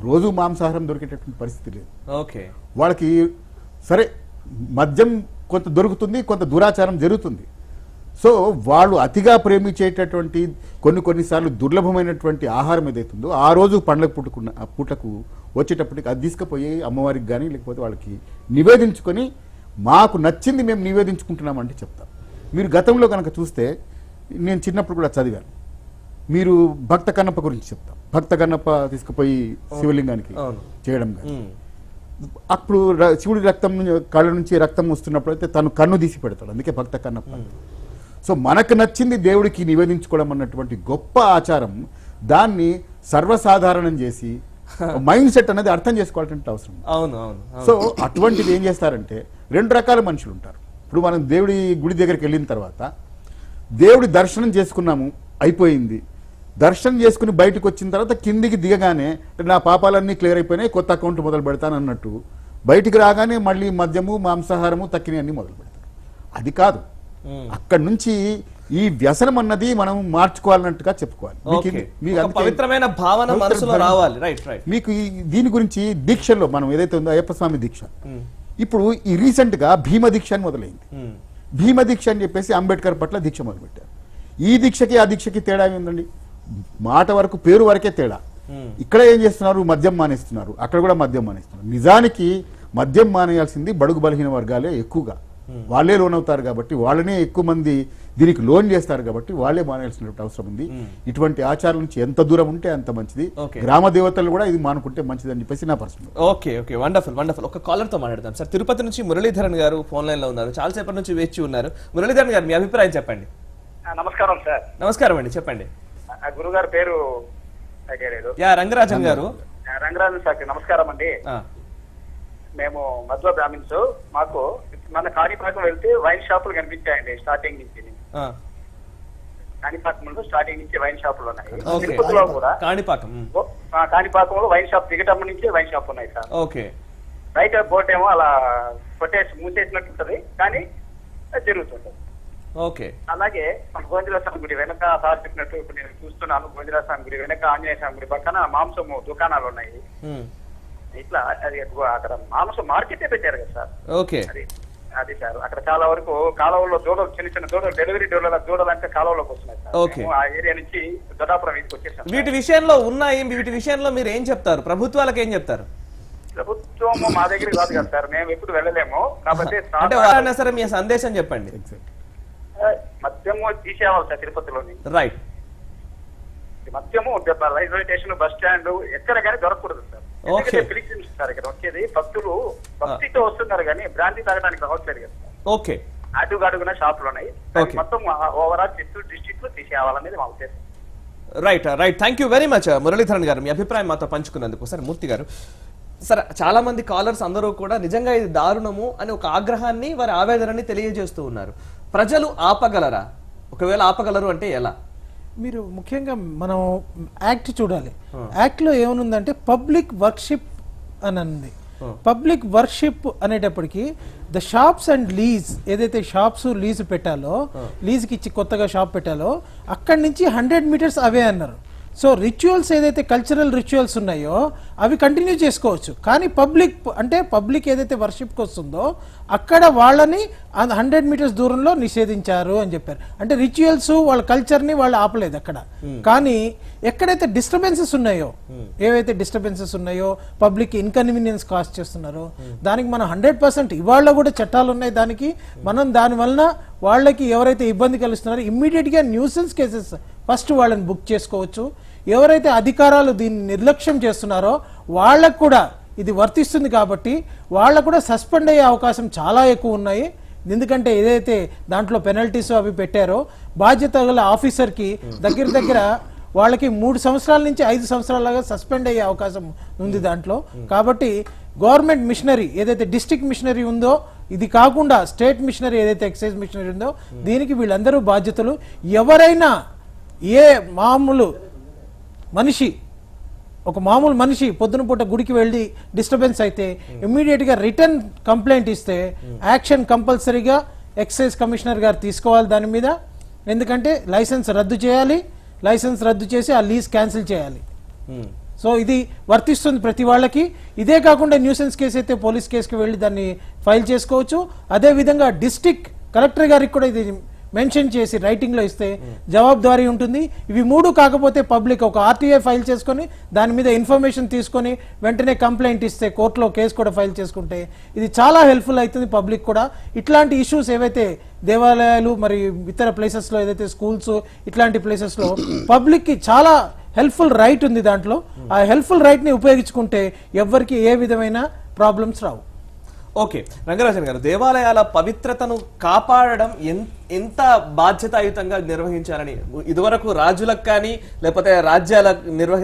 రోజు మాంసాహారం దొరికేటటువంటి పరిస్థితి లేదు. వాళ్ళకి సరే మద్యం కొంత దొరుకుతుంది, కొంత దురాచారం జరుగుతుంది. సో వాళ్ళు అతిగా ప్రేమించేటటువంటి కొన్నిసార్లు దుర్లభమైనటువంటి ఆహారం ఏదైతుందో ఆ రోజు పండ్లకు పుట్టకు వచ్చేటప్పటికి అది తీసుకుపోయి అమ్మవారికి కానీ లేకపోతే వాళ్ళకి నివేదించుకొని మాకు నచ్చింది మేము నివేదించుకుంటున్నామంటే చెప్తాం. మీరు గతంలో కనుక చూస్తే నేను చిన్నప్పుడు కూడా చదివాను. మీరు భక్త కన్నప్ప గురించి చెప్తాం. భక్త కన్నప్ప తీసుకుపోయి శివలింగానికి చేయడం కానీ అప్పుడు శివుడి రక్తం కళ్ళ నుంచి రక్తం వస్తున్నప్పుడు అయితే తను కన్ను తీసి పెడతాడు, అందుకే భక్త కన్నప్ప. సో మనకు నచ్చింది దేవుడికి నివేదించుకోవడం అన్నటువంటి గొప్ప ఆచారం, దాన్ని సర్వసాధారణం చేసి మైండ్ సెట్ అనేది అర్థం చేసుకోవాల్సిన అవసరం. సో అటువంటిది ఏం చేస్తారంటే రెండు రకాల మనుషులు ఉంటారు. ఇప్పుడు మనం దేవుడి గుడి దగ్గరికి వెళ్ళిన తర్వాత దేవుడి దర్శనం చేసుకున్నాము, అయిపోయింది. దర్శనం చేసుకుని బయటకు వచ్చిన తర్వాత కిందికి దిగగానే నా పాపాలన్నీ క్లియర్ అయిపోయినాయి, కొత్త అకౌంట్ మొదలు పెడతాను అన్నట్టు బయటికి రాగానే మళ్ళీ మద్యము మాంసాహారము తక్కినవన్నీ మొదలు పెడతారు. అది కాదు. అక్కడి నుంచి ఈ వ్యసనం అన్నది మనం మార్చుకోవాలన్నట్టుగా చెప్పుకోవాలి. పవిత్రమైన భావన మనసులో రావాలి. మీకు దీని గురించి దీక్షల్లో మనం ఏదైతే ఉందో అయ్యప్ప స్వామి దీక్ష, ఇప్పుడు ఈ రీసెంట్ గా భీమ దీక్ష అని మొదలైంది. భీమ దీక్ష అని చెప్పేసి అంబేద్కర్ పట్ల దీక్ష మొదలుపెట్టారు. ఈ దీక్షకి ఆ దీక్షకి తేడా ఏందండి? మాట వరకు పేరు వరకే తేడా. ఇక్కడ ఏం చేస్తున్నారు? మద్యం మానేస్తున్నారు, అక్కడ కూడా మద్యం మానేస్తున్నారు. నిజానికి మద్యం మానేయాల్సింది బడుగు బలహీన వర్గాలే ఎక్కువగా, వాళ్ళే లోన్ అవుతారు కాబట్టి, వాళ్ళనే ఎక్కువ మంది దీనికి లోన్ చేస్తారు కాబట్టి వాళ్ళే మానేయాల్సినటువంటి అవసరం ఉంది. ఇటువంటి ఆచారం నుంచి ఎంత దూరం ఉంటే అంత మంచిది. గ్రామ దేవతలు కూడా ఇది మానుకుంటే మంచిది అని చెప్పేసి నా పర్సనల్. Okay, wonderful. ఒక కాలర్ తో మాట్లాడదాం సార్. తిరుపతి నుంచి మురళీధరన్ గారు ఫోన్ లైన్ లో ఉన్నారు, చాలా సేపటి నుంచి వేచి ఉన్నారు. మురళీధరన్ గారు, మీ అభిప్రాయం చెప్పండి. నమస్కారం సార్. నమస్కారం అండి, చెప్పండి. గురుగారు పేరు రంగరాజన్ గారు. రంగరాజన్ సార్ నమస్కారం అండి. మేము మధ్వ బ్రాహ్మిన్స్. మాకు మన కాణిపాకం వెళ్తే వైన్ షాపులు కనిపించాయండి స్టార్టింగ్ నుంచి. కాణిపాకంలో స్టార్టింగ్ నుంచి వైన్ షాపులు ఉన్నాయి. తిరుపతిలో కూడా కాణిపాకంలో వైన్ షాప్ దిగటం నుంచి వైన్ షాప్ ఉన్నాయి సార్. బయట బోట్ ఏమో అలా కొట్టేసి మూసేసినట్టు ఉంటది, కానీ జరుగుతుంటది. అలాగే గోవిందరాజ స్వామి గుడి వెనక సార్ చెప్పినట్టు ఇప్పుడు నేను చూస్తున్నాను. గోవిందరాజ స్వామి గుడి వెనక ఆంజనేయ స్వామి గుడి పక్కన మాంసము దుకాణాలు ఉన్నాయి. ఇట్లా అది అక్కడ మాంసం మార్కెటే పెట్టారు కదా సార్. అది సార్ అక్కడ చాలా వరకు కాలువలో దూడలు, చిన్న దూడలు, డెలివరీ దూడలు అంటే కాలువలోకి వస్తున్నాయి సార్. ఆ ఏరియా నుంచి దొడాపురం వీటికి వచ్చేసాం. వీటి విషయంలో ఉన్నాయి, వీటి విషయంలో మీరు ఏం చెప్తారు? ప్రభుత్వాలకు ఏం చెప్తారు? ప్రభుత్వం మా దగ్గర కాదు కదా సార్, మేము ఎప్పుడు వెళ్ళలేము. కాబట్టి సరే మీ సందేశం చెప్పండి. మద్యము తీసేవాలి సార్ తిరుపతిలోని. రైట్. మద్యము రైల్వే స్టేషన్, బస్ స్టాండ్ ఎక్కడ కానీ దొరకకూడదు సార్. పిలిచింది సార్ ఇక్కడ వచ్చేది భక్తులు భక్తితో వస్తున్నారు కానీ బ్రాంతి తాగడానికి రావట్లేదు కదా సార్. ఓకే. అడుగున షాపులు ఉన్నాయి. మొత్తం ఓవరాల్ చిత్తూరు డిస్ట్రిక్ట్ లో తీసేయాలనేది మా ఉద్దేశం. Right. Thank you very much Muralidharan garu, మీ అభిప్రాయం మాతో పంచుకున్నందుకు. సార్ మూర్తి గారు, సార్ చాలా మంది కాలర్స్ అందరూ కూడా నిజంగా ఇది దారుణము అని ఒక ఆగ్రహాన్ని, వారి ఆవేదనని తెలియజేస్తూ ఉన్నారు. ప్రజలు ఆపగలరా? ఒకవేళ ఆపగలరు అంటే ఎలా? మీరు ముఖ్యంగా మనం యాక్ట్ చూడాలి. యాక్ట్ లో ఏమనుందంటే పబ్లిక్ వర్షిప్ అని ఉంది. పబ్లిక్ వర్షిప్ అనేటప్పటికి ద షాప్స్ అండ్ లీజ్, ఏదైతే షాప్స్ లీజ్ పెట్టాలో, లీజ్కి ఇచ్చి కొత్తగా షాప్ పెట్టాలో అక్కడి నుంచి 100 మీటర్స్ అవే అన్నారు. సో రిచువల్స్ ఏదైతే కల్చరల్ రిచువల్స్ ఉన్నాయో అవి కంటిన్యూ చేసుకోవచ్చు, కానీ పబ్లిక్ ఏదైతే వర్షిప్కి వస్తుందో అక్కడ వాళ్ళని 100 మీటర్స్ దూరంలో నిషేధించారు అని చెప్పారు. అంటే రిచువల్స్ వాళ్ళ కల్చర్ని వాళ్ళు ఆపలేదు అక్కడ. కానీ ఎక్కడైతే డిస్టర్బెన్సెస్ ఉన్నాయో, ఏవైతే డిస్టర్బెన్సెస్ ఉన్నాయో, పబ్లిక్ ఇన్కన్వీనియన్స్ కాస్ట్ చేస్తున్నారో దానికి మనం 100% ఇవాళ కూడా చట్టాలు ఉన్నాయి దానికి. మనం దాని వలన వాళ్ళకి ఎవరైతే ఇబ్బంది కలుస్తున్నారో ఇమ్మీడియట్గా న్యూసెన్స్ కేసెస్ ఫస్ట్ వాళ్ళని బుక్ చేసుకోవచ్చు. ఎవరైతే అధికారాలు దీన్ని నిర్లక్ష్యం చేస్తున్నారో వాళ్ళకు కూడా ఇది వర్తిస్తుంది కాబట్టి వాళ్ళకు కూడా సస్పెండ్ అయ్యే అవకాశం చాలా ఎక్కువ ఉన్నాయి. ఎందుకంటే ఏదైతే దాంట్లో పెనల్టీస్ అవి పెట్టారో బాధ్యత గల ఆఫీసర్కి దగ్గర వాళ్ళకి 3 సంవత్సరాల నుంచి 5 సంవత్సరాలుగా సస్పెండ్ అయ్యే అవకాశం ఉంది దాంట్లో. కాబట్టి గవర్నమెంట్ మిషనరీ ఏదైతే డిస్ట్రిక్ట్ మిషనరీ ఉందో ఇది కాకుండా స్టేట్ మిషనరీ ఏదైతే ఎక్సైజ్ మిషనరీ ఉందో దీనికి వీళ్ళందరూ బాధ్యతలు. ఎవరైనా ఏ మామూలు మనిషి ఒక మామూలు మనిషి పొద్దున పూట గుడికి వెళ్ళి డిస్టర్బెన్స్ అయితే ఇమ్మీడియట్గా రిటర్న్ కంప్లైంట్ ఇస్తే యాక్షన్ కంపల్సరీగా ఎక్సైజ్ కమిషనర్ గారు తీసుకోవాలి దాని మీద. ఎందుకంటే లైసెన్స్ రద్దు చేయాలి, లైసెన్స్ రద్దు చేసి ఆ లీజ్ క్యాన్సిల్ చేయాలి. సో ఇది వర్తిస్తుంది ప్రతి వాళ్ళకి. ఇదే కాకుండా న్యూసెన్స్ కేసు అయితే పోలీస్ కేసుకి వెళ్ళి దాన్ని ఫైల్ చేసుకోవచ్చు. అదేవిధంగా డిస్ట్రిక్ట్ కలెక్టర్ గారికి కూడా ఇది మెన్షన్ చేసి రైటింగ్లో ఇస్తే జవాబుదారీ ఉంటుంది. ఇవి మూడు కాకపోతే పబ్లిక్ ఒక ఆర్టీఐ ఫైల్ చేసుకొని దాని మీద ఇన్ఫర్మేషన్ తీసుకొని వెంటనే కంప్లైంట్ ఇస్తే కోర్టులో కేసు కూడా ఫైల్ చేసుకుంటే ఇది చాలా హెల్ప్ఫుల్ అవుతుంది పబ్లిక్ కూడా. ఇట్లాంటి ఇష్యూస్ ఏవైతే దేవాలయాలు మరి ఇతర ప్లేసెస్లో ఏదైతే స్కూల్స్ ఇట్లాంటి ప్లేసెస్లో పబ్లిక్కి చాలా హెల్ప్ఫుల్ రైట్ ఉంది. దాంట్లో ఆ హెల్ప్ఫుల్ రైట్ని ఉపయోగించుకుంటే ఎవ్వరికి ఏ విధమైన ప్రాబ్లమ్స్ రావు. ఓకే రంగరాజన్ గారు, దేవాలయాల పవిత్రతను కాపాడడం ఎంత బాధ్యతాయుతంగా నిర్వహించాలని ఇదివరకు రాజులకు కానీ లేకపోతే రాజ్యాల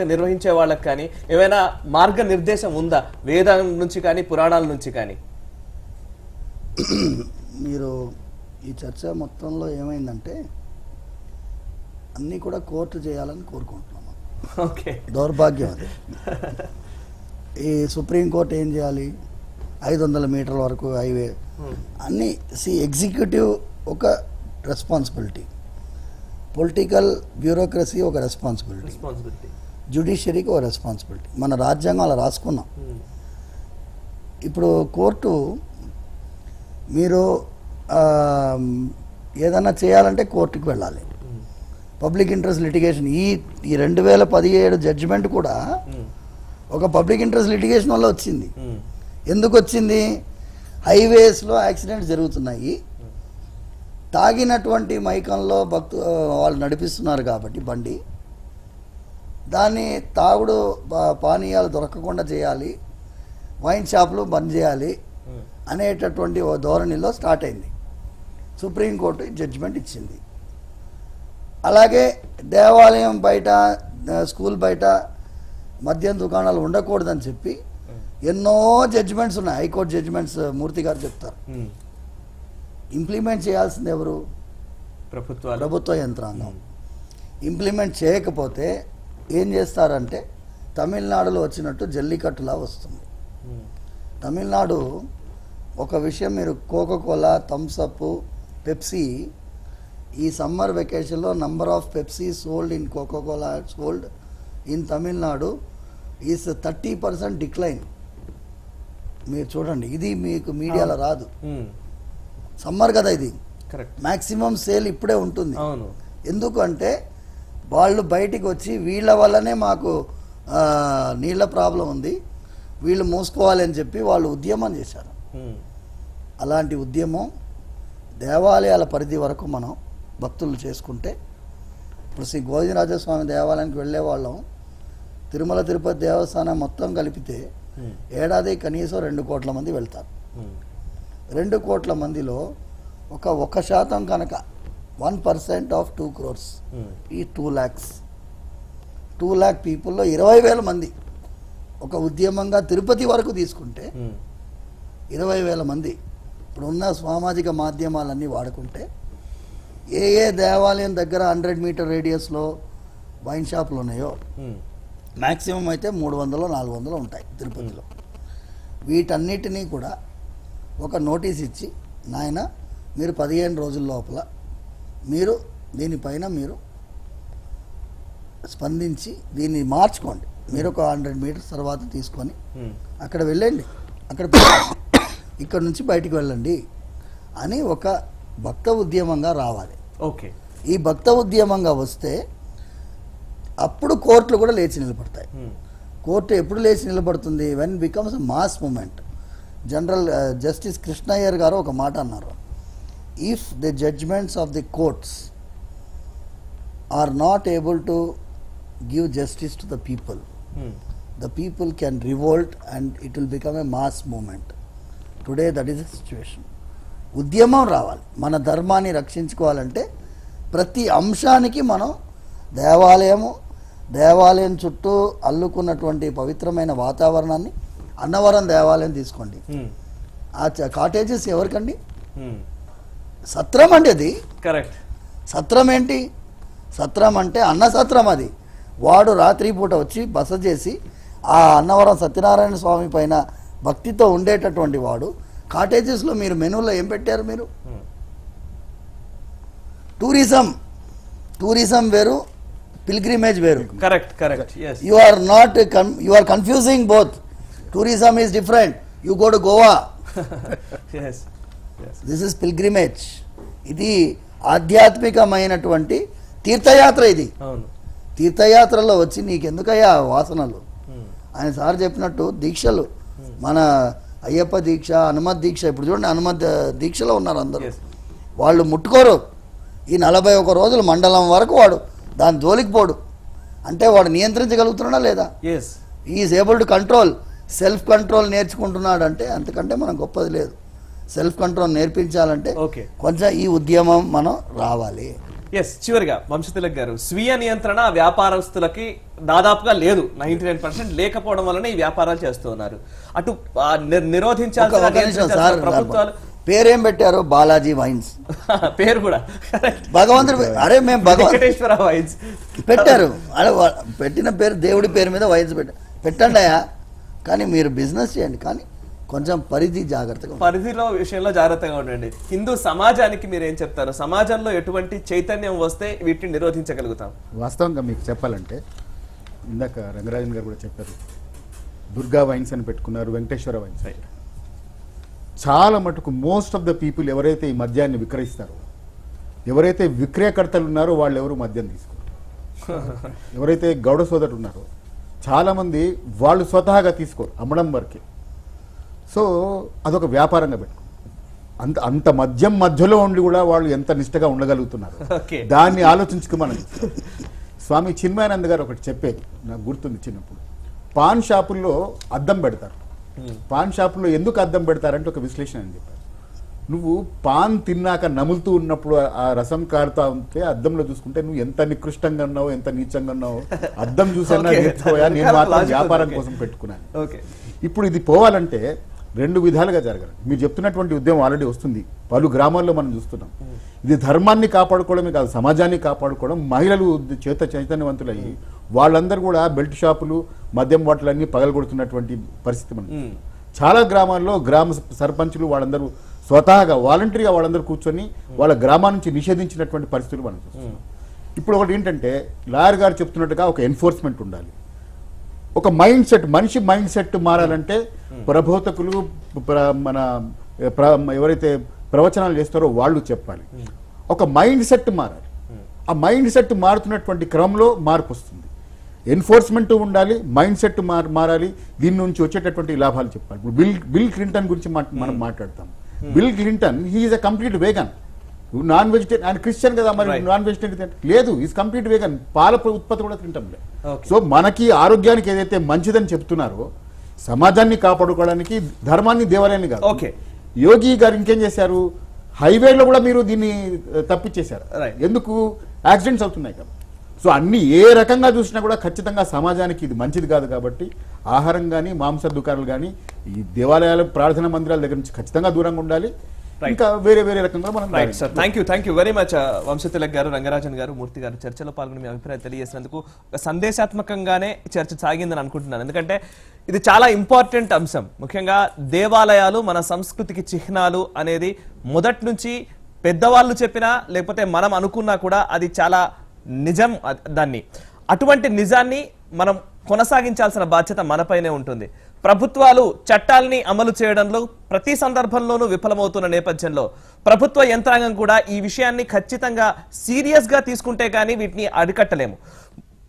నిర్వహించే వాళ్ళకి కానీ ఏమైనా మార్గనిర్దేశం ఉందా వేదం నుంచి కానీ పురాణాల నుంచి కానీ? మీరు ఈ చర్చ మొత్తంలో ఏమైందంటే అన్నీ కూడా కోర్టు చేయాలని కోరుకుంటున్నాము. ఓకే, దౌర్భాగ్యం అది. ఈ సుప్రీంకోర్టు ఏం చేయాలి, 500 మీటర్ల వరకు హైవే అన్నీ. ఎగ్జిక్యూటివ్ ఒక రెస్పాన్సిబిలిటీ, పొలిటికల్ బ్యూరోక్రసీ ఒక రెస్పాన్సిబిలిటీ, జ్యుడిషియరీకి ఒక రెస్పాన్సిబిలిటీ. మన రాజ్యాంగం అలా రాసుకున్నాం. ఇప్పుడు కోర్టు మీరు ఏదన్నా చేయాలంటే కోర్టుకు వెళ్ళాలి. పబ్లిక్ ఇంట్రెస్ట్ లిటిగేషన్ ఈ 2017 జడ్జిమెంట్ కూడా ఒక పబ్లిక్ ఇంట్రెస్ట్ లిటిగేషన్ వల్ల వచ్చింది. ఎందుకు వచ్చింది? హైవేస్లో యాక్సిడెంట్స్ జరుగుతున్నాయి, తాగినటువంటి మైకంలో వాళ్ళు నడిపిస్తున్నారు కాబట్టి బండి, దాన్ని తాగుడు పానీయాలు దొరకకుండా చేయాలి, వైన్ షాపులు బంద్ చేయాలి అనేటటువంటి ఓ ధోరణిలో స్టార్ట్ అయింది. సుప్రీంకోర్టు జడ్జిమెంట్ ఇచ్చింది. అలాగే దేవాలయం బయట స్కూల్ బయట మద్యం దుకాణాలు ఉండకూడదని చెప్పి ఎన్నో జడ్జిమెంట్స్ ఉన్నాయి, హైకోర్టు జడ్జిమెంట్స్. మూర్తి గారు చెప్తారు. ఇంప్లిమెంట్ చేయాల్సింది ఎవరు? ప్రభుత్వ యంత్రాంగం. ఇంప్లిమెంట్ చేయకపోతే ఏం చేస్తారంటే తమిళనాడులో వచ్చినట్టు జల్లికట్టులా వస్తుంది. తమిళనాడు ఒక విషయం, మీరు కోకోకోలా, థమ్స్అప్, పెప్సీ, ఈ సమ్మర్ వెకేషన్లో number of Pepsi sold in Coca Cola sold in Tamil Nadu is 30% decline. మీరు చూడండి, ఇది మీకు మీడియాలో రాదు. సమ్మర్ కదా ఇది, మ్యాక్సిమం సేల్ ఇప్పుడే ఉంటుంది. ఎందుకంటే వాళ్ళు బయటికి వచ్చి వీళ్ళ వల్లనే మాకు నీళ్ళ ప్రాబ్లం ఉంది, వీళ్ళు మూసుకోవాలి అని చెప్పి వాళ్ళు ఉద్యమం చేశారు. అలాంటి ఉద్యమం దేవాలయాల పరిధి వరకు మనం భక్తులు చేసుకుంటే, ఇప్పుడు శ్రీ గోవిందరాజస్వామి దేవాలయానికి వెళ్ళే వాళ్ళం తిరుమల తిరుపతి దేవస్థానం మొత్తం కలిపితే ఏడాది కనీసం 2 కోట్ల మంది వెళ్తారు. 2 కోట్ల మందిలో ఒక 1% కనుక 1% ఆఫ్ 2 crores ఈ 2 lakhs 2 lakh పీపుల్లో 20,000 మంది ఒక ఉద్యమంగా తిరుపతి వరకు తీసుకుంటే 20,000 మంది ఇప్పుడు ఉన్న సామాజిక మాధ్యమాలన్నీ వాడుకుంటే ఏ దేవాలయం దగ్గర 100 మీటర్ రేడియస్లో వైన్ షాపులు ఉన్నాయో మ్యాక్సిమం అయితే 300-400 ఉంటాయి తిరుపతిలో. వీటన్నిటినీ కూడా ఒక నోటీస్ ఇచ్చి, నాయన మీరు 15 రోజుల లోపల మీరు దీనిపైన మీరు స్పందించి దీన్ని మార్చుకోండి, మీరు ఒక 100 మీటర్స్ తర్వాత తీసుకొని అక్కడ వెళ్ళండి, అక్కడ ఇక్కడ నుంచి బయటికి వెళ్ళండి అని ఒక భక్త ఉద్యమంగా రావాలి. ఓకే, ఈ భక్త ఉద్యమంగా వస్తే అప్పుడు కోర్టులు కూడా లేచి నిలబడతాయి. కోర్టు ఎప్పుడు లేచి నిలబడుతుంది? When becomes mass movement. General justice Krishna Iyer garu ఒక మాట అన్నారు, if the judgments of the courts are not able to give justice to the people can revolt and it will become a mass movement. Today that is the situation. ఉద్యమం రావాలి. మన ధర్మాన్ని రక్షించుకోవాలంటే ప్రతి అంశానికి మనం దేవాలయం చుట్టూ అల్లుకున్నటువంటి పవిత్రమైన వాతావరణాన్ని, అన్నవరం దేవాలయం తీసుకోండి, ఆ కాటేజెస్ ఎవరికండి? సత్రం అండి అది. కరెక్ట్. సత్రం ఏంటి? సత్రం అంటే అన్న సత్రం. అది వాడు రాత్రిపూట వచ్చి బస చేసి ఆ అన్నవరం సత్యనారాయణ స్వామి పైన భక్తితో ఉండేటటువంటి వాడు. కాటేజెస్లో మీరు మెనూలో ఏం పెట్టారు? మీరు టూరిజం వేరు, పిల్గ్రిమేజ్ వేరు. Correct correct. You are confusing both. Tourism is different. You go to Goa, this is pilgrimage. ఇది ఆధ్యాత్మికమైనటువంటి తీర్థయాత్ర. ఇది తీర్థయాత్రలో వచ్చి నీకెందుకయ్యా వాసనలు? ఆయన సార్ చెప్పినట్టు దీక్షలు, మన అయ్యప్ప దీక్ష, హనుమత్ దీక్ష. ఇప్పుడు చూడండి, హనుమత్ దీక్షలో ఉన్నారు అందరూ. వాళ్ళు ముట్టుకోరు. ఈ 41 రోజులు మండలం వరకు వాడు దాని జోలికి పోడు. అంటే వాడు నియంత్రించగలుగుతున్నాడా లేదా? Is able to control. Self control నేర్చుకుంటున్నాడు అంటే అంతకంటే మనం గొప్పది లేదు. సెల్ఫ్ కంట్రోల్ నేర్పించాలంటే కొంచెం ఈ ఉద్యమం మనం రావాలి. చివరిగా వంశతిలక్ గారు, స్వీయ నియంత్రణ వ్యాపారస్తులకి దాదాపుగా లేదు. 99% లేకపోవడం వలన ఈ వ్యాపారాలు చేస్తున్నారు. అటు నిరోధించాల్సిన ప్రభుత్వాలు పేరేం పెట్టారు? బాలాజీ వైన్స్. పేరు కూడా భగవంతుడు. అరే మేము వెంకటేశ్వర వైన్స్ పెట్టారు. అరే పెట్టిన పేరు దేవుడి పేరు మీద వైన్స్ పెట్టండి అయ్యా. కానీ మీరు బిజినెస్ చేయండి, కానీ కొంచెం పరిధిలో విషయంలో జాగ్రత్తగా ఉండండి. హిందూ సమాజానికి మీరు ఏం చెప్తారు? సమాజంలో ఎటువంటి చైతన్యం వస్తే వీటిని నిరోధించగలుగుతాం? వాస్తవంగా మీకు చెప్పాలంటే, ఇందాక రంగరాజన్ గారు కూడా చెప్పారు, దుర్గా వైన్స్ అని పెట్టుకున్నారు, వెంకటేశ్వర వైన్స్. చాలా మటుకు మోస్ట్ ఆఫ్ ద పీపుల్ ఎవరైతే ఈ మద్యాన్ని విక్రయిస్తారో, ఎవరైతే విక్రయకర్తలు ఉన్నారో వాళ్ళు ఎవరు మద్యం తీసుకోరు. ఎవరైతే గౌడ సోదరులు ఉన్నారో చాలా మంది వాళ్ళు స్వతహాగా తీసుకోరు, అమ్మడం వరకే. సో అదొక వ్యాపారంగా పెట్టుకున్నారు. అంత మద్యం మధ్యలో ఉండి కూడా వాళ్ళు ఎంత నిష్టగా ఉండగలుగుతున్నారు, దాన్ని ఆలోచించుకోమని స్వామి చిన్మయానంద గారు ఒకటి చెప్పేది నాకు గుర్తుంది. చిన్నప్పుడు పాన్ షాపుల్లో అద్దం పెడతారు. పాన్ షాపుల్లో ఎందుకు అద్దం పెడతారంటే ఒక విశ్లేషణ అని చెప్పారు. నువ్వు పాన్ తిన్నాక నములుతూ ఉన్నప్పుడు ఆ రసం కారుతా ఉంటే అద్దంలో చూసుకుంటే నువ్వు ఎంత నికృష్టంగా ఉన్నావు, ఎంత నీచంగా ఉన్నావు, అద్దం చూసన్నా నేర్చుకోయా, నేను మాత్రం వ్యాపారం కోసం పెట్టుకున్నాను. ఇప్పుడు ఇది పోవాలంటే 2 విధాలుగా జరగాలి. మీరు చెప్తున్నటువంటి ఉద్యమం ఆల్రెడీ వస్తుంది, పలు గ్రామాల్లో మనం చూస్తున్నాం. ఇది ధర్మాన్ని కాపాడుకోవడమే కాదు, సమాజాన్ని కాపాడుకోవడం. మహిళలు చైతన్యవంతులయ్యి వాళ్ళందరూ కూడా బెల్ట్ షాపులు, మద్యం బాటలన్నీ పగలగొడుతున్నటువంటి పరిస్థితి మనం చాలా గ్రామాల్లో. గ్రామ సర్పంచులు వాళ్ళందరూ స్వతహాగా వాలంటరీగా వాళ్ళందరూ కూర్చొని వాళ్ళ గ్రామం నుంచి నిషేధించినటువంటి పరిస్థితులు మనం చూస్తున్నాం. ఇప్పుడు ఒకటి ఏంటంటే, లాయర్ గారు చెప్తున్నట్టుగా ఒక ఎన్ఫోర్స్మెంట్ ఉండాలి, ఒక మైండ్ సెట్. మనిషి మైండ్ సెట్ మారాలంటే ప్రబోధకులు, మన ఎవరైతే ప్రవచనాలు చేస్తారో వాళ్ళు చెప్పాలి. ఒక మైండ్ సెట్ మారాలి. ఆ మైండ్ సెట్ మారుతున్నటువంటి క్రమంలో మార్పు వస్తుంది. ఎన్ఫోర్స్మెంట్ ఉండాలి, మైండ్ సెట్ మారాలి. దీని నుంచి వచ్చేటటువంటి లాభాలు చెప్పాలి. ఇప్పుడు బిల్ క్లింటన్ గురించి మనం మాట్లాడతాం. Bill Clinton he is a complete vegan. Non vegetarian, ఆయన క్రిస్టియన్ కదా, మరి నాన్ వెజిటేరియన్ లేదు, ఈజ్ కంప్లీట్ వేగన్. పాల ఉత్పత్తి కూడా తింటాం లేదు. సో మనకి ఆరోగ్యానికి ఏదైతే మంచిదని చెప్తున్నారో, సమాజాన్ని కాపాడుకోవడానికి ధర్మాన్ని, దేవాలయాన్ని కాదు. యోగి గారు ఇంకేం చేశారు, హైవేలో కూడా మీరు దీన్ని తప్పించేశారు. ఎందుకు? యాక్సిడెంట్స్ అవుతున్నాయి కదా. సో అన్ని ఏ రకంగా చూసినా కూడా ఖచ్చితంగా సమాజానికి ఇది మంచిది కాదు. కాబట్టి ఆహారం కానీ, మాంస దుకాణాలు కానీ, ఈ దేవాలయాల, ప్రార్థనా మందిరాల దగ్గర నుంచి ఖచ్చితంగా దూరంగా ఉండాలి. ఇంకా వేరే రకంగా మనం. Right sir, thank you very much Vamshatilak గారు, రంగరాజన్ గారు, మూర్తి గారు. చర్చలో పాల్గొని మీ అభిప్రాయం తెలియజేసినందుకు సందేశాత్మకంగానే చర్చ సాగిందని అనుకుంటున్నాను. ఎందుకంటే ఇది చాలా ఇంపార్టెంట్ అంశం. ముఖ్యంగా దేవాలయాలు మన సంస్కృతికి చిహ్నాలు అనేది మొదటి నుంచి పెద్దవాళ్ళు చెప్పినా లేకపోతే మనం అనుకున్నా కూడా అది చాలా నిజం. అటువంటి నిజాన్ని మనం కొనసాగించాల్సిన బాధ్యత మనపైనే ఉంటుంది. ప్రభుత్వాలు చట్టాలని అమలు చేయడంలో ప్రతి సందర్భంలోనూ విఫలమవుతున్న నేపథ్యంలో ప్రభుత్వ యంత్రాంగం కూడా ఈ విషయాన్ని ఖచ్చితంగా సీరియస్ గా తీసుకుంటే కానీ వీటిని అరికట్టలేము.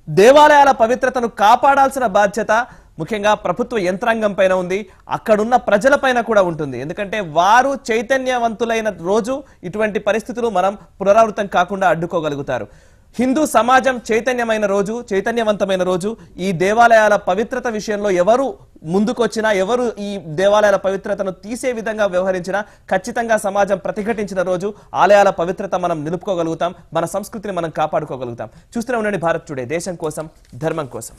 దేవాలయాల పవిత్రతను కాపాడాల్సిన బాధ్యత ముఖ్యంగా ప్రభుత్వ యంత్రాంగం పైన ఉంది, అక్కడున్న ప్రజల పైన కూడా ఉంటుంది. ఎందుకంటే వారు చైతన్యవంతులైన రోజు ఇటువంటి పరిస్థితులు మనం పునరావృతం కాకుండా అడ్డుకోగలుగుతారు. హిందూ సమాజం చైతన్యవంతమైన రోజు ఈ దేవాలయాల పవిత్రత విషయంలో ఎవరు ముందుకొచ్చినా, ఎవరు ఈ దేవాలయాల పవిత్రతను తీసే విధంగా వ్యవహరించినా ఖచ్చితంగా సమాజం ప్రతిఘటించిన రోజు. ఆలయాల పవిత్రత మనం నిలుపుకోగలుగుతాం, మన సంస్కృతిని మనం కాపాడుకోగలుగుతాం. చూస్తూనే ఉండండి భారత్ టుడే, దేశం కోసం, ధర్మం కోసం.